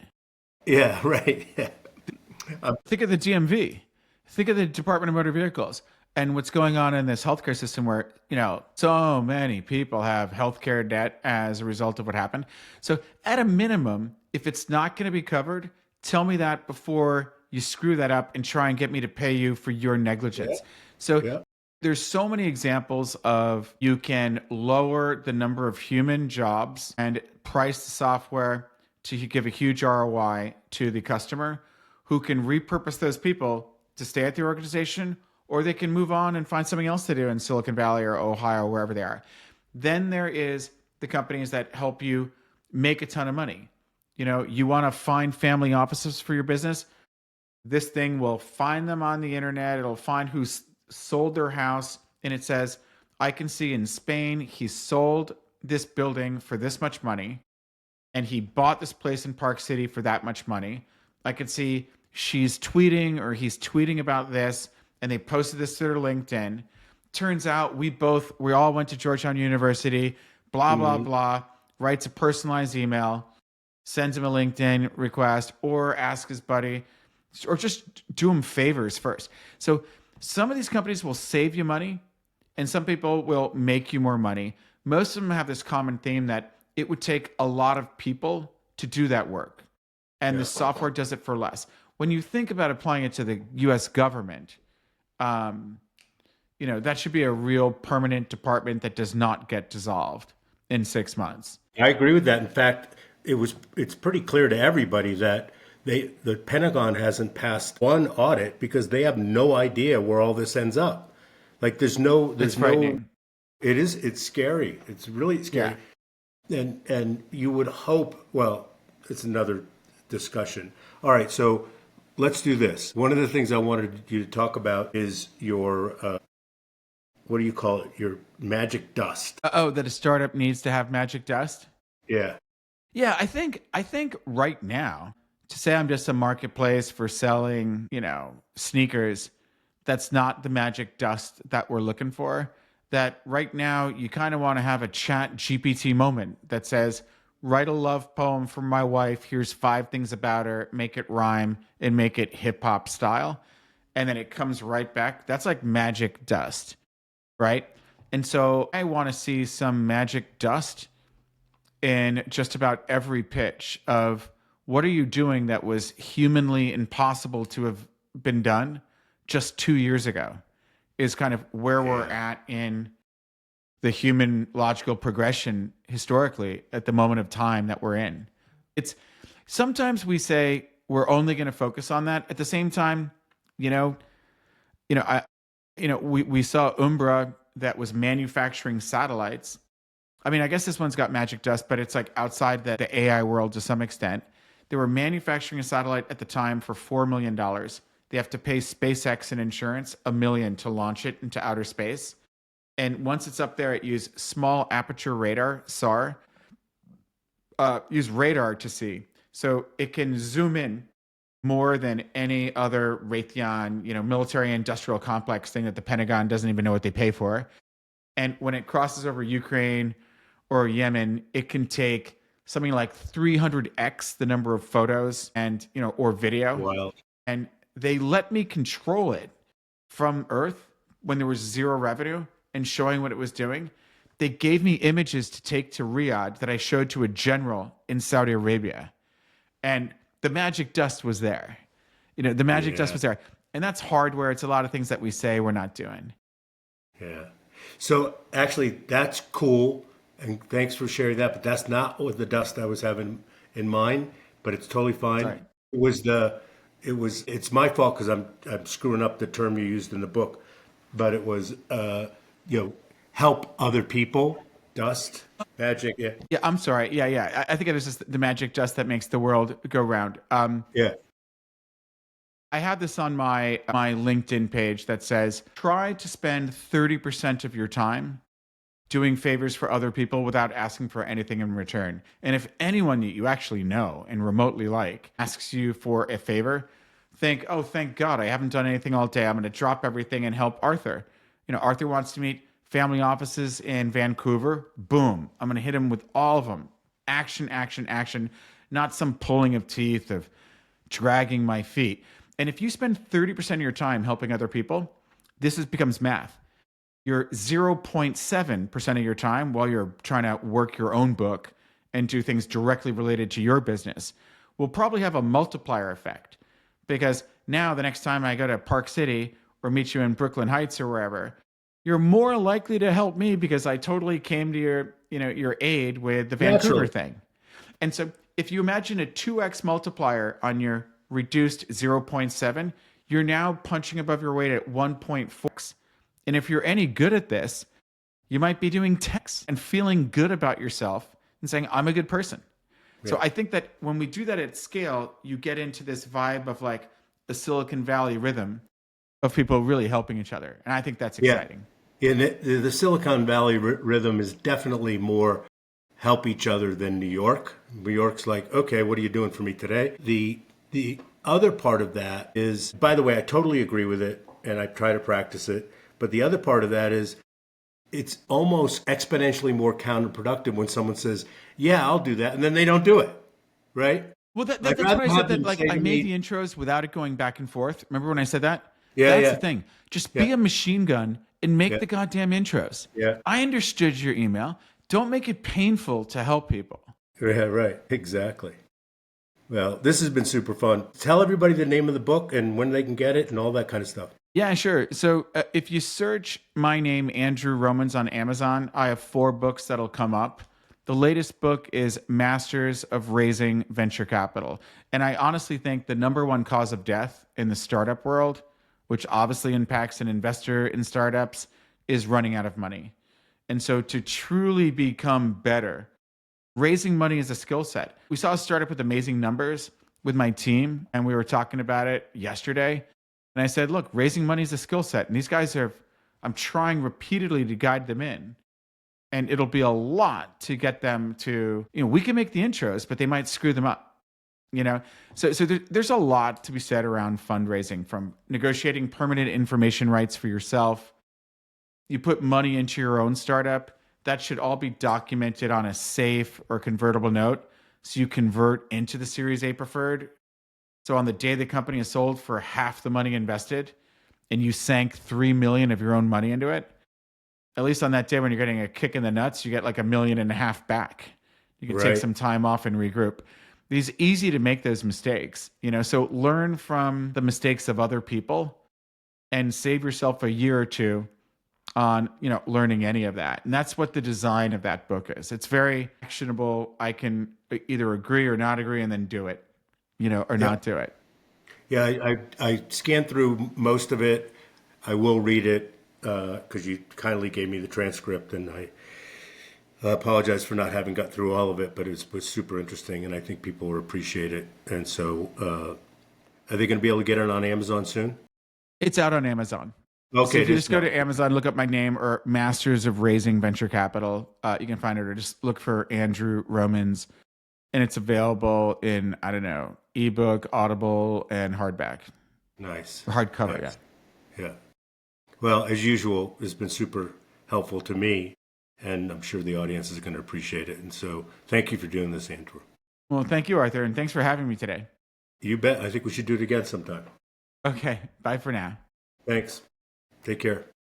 yeah, right. Yeah. Think of the DMV. Think of the Department of Motor Vehicles and what's going on in this healthcare system where, so many people have healthcare debt as a result of what happened. So at a minimum, if it's not going to be covered, tell me that before you screw that up and try and get me to pay you for your Yeah. negligence. So Yeah. there's so many examples of you can lower the number of human jobs and price the software to give a huge ROI to the customer who can repurpose those people to stay at the organization, or they can move on and find something else to do in Silicon Valley or Ohio, wherever they are. Then there is the companies that help you make a ton of money. You want to find family offices for your business. This thing will find them on the internet. It'll find who's sold their house. And it says, I can see in Spain, he sold this building for this much money. And he bought this place in Park City for that much money. I could see she's tweeting or he's tweeting about this. And they posted this to their LinkedIn. Turns out we all went to Georgetown University, blah, blah, blah, writes a personalized email, sends him a LinkedIn request, or ask his buddy, or just do him favors first. So some of these companies will save you money and some people will make you more money. Most of them have this common theme that it would take a lot of people to do that work. And the software does it for less. When you think about applying it to the US government, that should be a real permanent department that does not get dissolved in 6 months. I agree with that. In fact, it's pretty clear to everybody that the Pentagon hasn't passed one audit because they have no idea where all this ends up. Like It's frightening. It's scary. It's really scary. And you would hope, well, it's another discussion. All right, so let's do this. One of the things I wanted you to talk about is your what do you call it? Your magic dust. That a startup needs to have magic dust? Yeah. Yeah, I think right now, to say I'm just a marketplace for selling, sneakers, that's not the magic dust that we're looking for. That right now you kind of want to have a chat GPT moment that says, write a love poem for my wife. Here's 5 things about her, make it rhyme and make it hip hop style. And then it comes right back. That's like magic dust, right? And so I want to see some magic dust in just about every pitch of what are you doing that was humanly impossible to have been done just 2 years ago is kind of where we're at in the human logical progression historically at the moment of time that we're in. It's sometimes we say we're only going to focus on that. At the same time, we saw Umbra that was manufacturing satellites. I mean, I guess this one's got magic dust, but it's like outside the AI world to some extent. They were manufacturing a satellite at the time for $4 million. They have to pay SpaceX and insurance $1 million to launch it into outer space. And once it's up there, it use small aperture radar, SAR, use radar to see. So it can zoom in more than any other Raytheon, military industrial complex thing that the Pentagon doesn't even know what they pay for. And when it crosses over Ukraine or Yemen, it can take something like 300x the number of photos and, or video. Wow. And they let me control it from Earth when there was zero revenue and showing what it was doing. They gave me images to take to Riyadh that I showed to a general in Saudi Arabia. And the magic dust was there. The magic dust was there. And that's hardware. It's a lot of things that we say we're not doing. Yeah. So actually, that's cool. And thanks for sharing that. But that's not what the dust I was having in mind. But it's totally fine. Sorry. It's my fault because I'm screwing up the term you used in the book. But it was, help other people. Dust, magic. Yeah. Yeah, I'm sorry. Yeah. I think it was just the magic dust that makes the world go round. Yeah. I have this on my LinkedIn page that says, try to spend 30% of your time doing favors for other people without asking for anything in return. And if anyone that you actually know and remotely like asks you for a favor, think, oh, thank God, I haven't done anything all day. I'm going to drop everything and help Arthur. Arthur wants to meet family offices in Vancouver. Boom. I'm going to hit him with all of them. Action, action, action. Not some pulling of teeth of dragging my feet. And if you spend 30% of your time helping other people, this becomes math. Your 0.7% of your time while you're trying to work your own book and do things directly related to your business will probably have a multiplier effect. Because now the next time I go to Park City or meet you in Brooklyn Heights or wherever, you're more likely to help me because I totally came to your aid with the Vancouver thing. And so if you imagine a 2x multiplier on your reduced 0.7, you're now punching above your weight at 1.4. And if you're any good at this, you might be doing text and feeling good about yourself and saying, I'm a good person. Yeah. So I think that when we do that at scale, you get into this vibe of like a Silicon Valley rhythm of people really helping each other. And I think that's exciting. Yeah, the Silicon Valley rhythm is definitely more help each other than New York. New York's like, okay, what are you doing for me today? The other part of that is, by the way, I totally agree with it and I try to practice it. But the other part of that is it's almost exponentially more counterproductive when someone says, yeah, I'll do that. And then they don't do it. Right? Well, that's what I said that like I made the intros without it going back and forth. Remember when I said that? Yeah. That's the thing. Just be a machine gun and make the goddamn intros. Yeah. I understood your email. Don't make it painful to help people. Yeah, right. Exactly. Well, this has been super fun. Tell everybody the name of the book and when they can get it and all that kind of stuff. Yeah, sure. So if you search my name, Andrew Romans, on Amazon, I have 4 books that'll come up. The latest book is Masters of Raising Venture Capital. And I honestly think the number one cause of death in the startup world, which obviously impacts an investor in startups, is running out of money. And so to truly become better, raising money is a skill set. We saw a startup with amazing numbers with my team, and we were talking about it yesterday. And I said, look, raising money is a skill set. And these guys I'm trying repeatedly to guide them in. And it'll be a lot to get them to, we can make the intros, but they might screw them up, So there's a lot to be said around fundraising, from negotiating permanent information rights for yourself. You put money into your own startup, that should all be documented on a safe or convertible note. So you convert into the Series A preferred. So on the day the company is sold for half the money invested and you sank $3 million of your own money into it, at least on that day when you're getting a kick in the nuts, you get like $1.5 million back. You can take some time off and regroup. It's easy to make those mistakes, so learn from the mistakes of other people and save yourself a year or two on, learning any of that. And that's what the design of that book is. It's very actionable. I can either agree or not agree and then do it, or not do it. Yeah, I scanned through most of it. I will read it because you kindly gave me the transcript, and I apologize for not having got through all of it, but it was super interesting, and I think people will appreciate it. And so are they going to be able to get it on Amazon soon? It's out on Amazon. So Okay. if you just go to Amazon, look up my name or Masters of Raising Venture Capital, you can find it, or just look for Andrew Romans, and it's available in, I don't know, ebook, Audible, and hardback. Nice. Or hardcover, Nice. Yeah. Well, as usual, it's been super helpful to me, and I'm sure the audience is going to appreciate it. And so thank you for doing this, Andrew. Well, thank you, Arthur, and thanks for having me today. You bet. I think we should do it again sometime. Okay, bye for now. Thanks. Take care.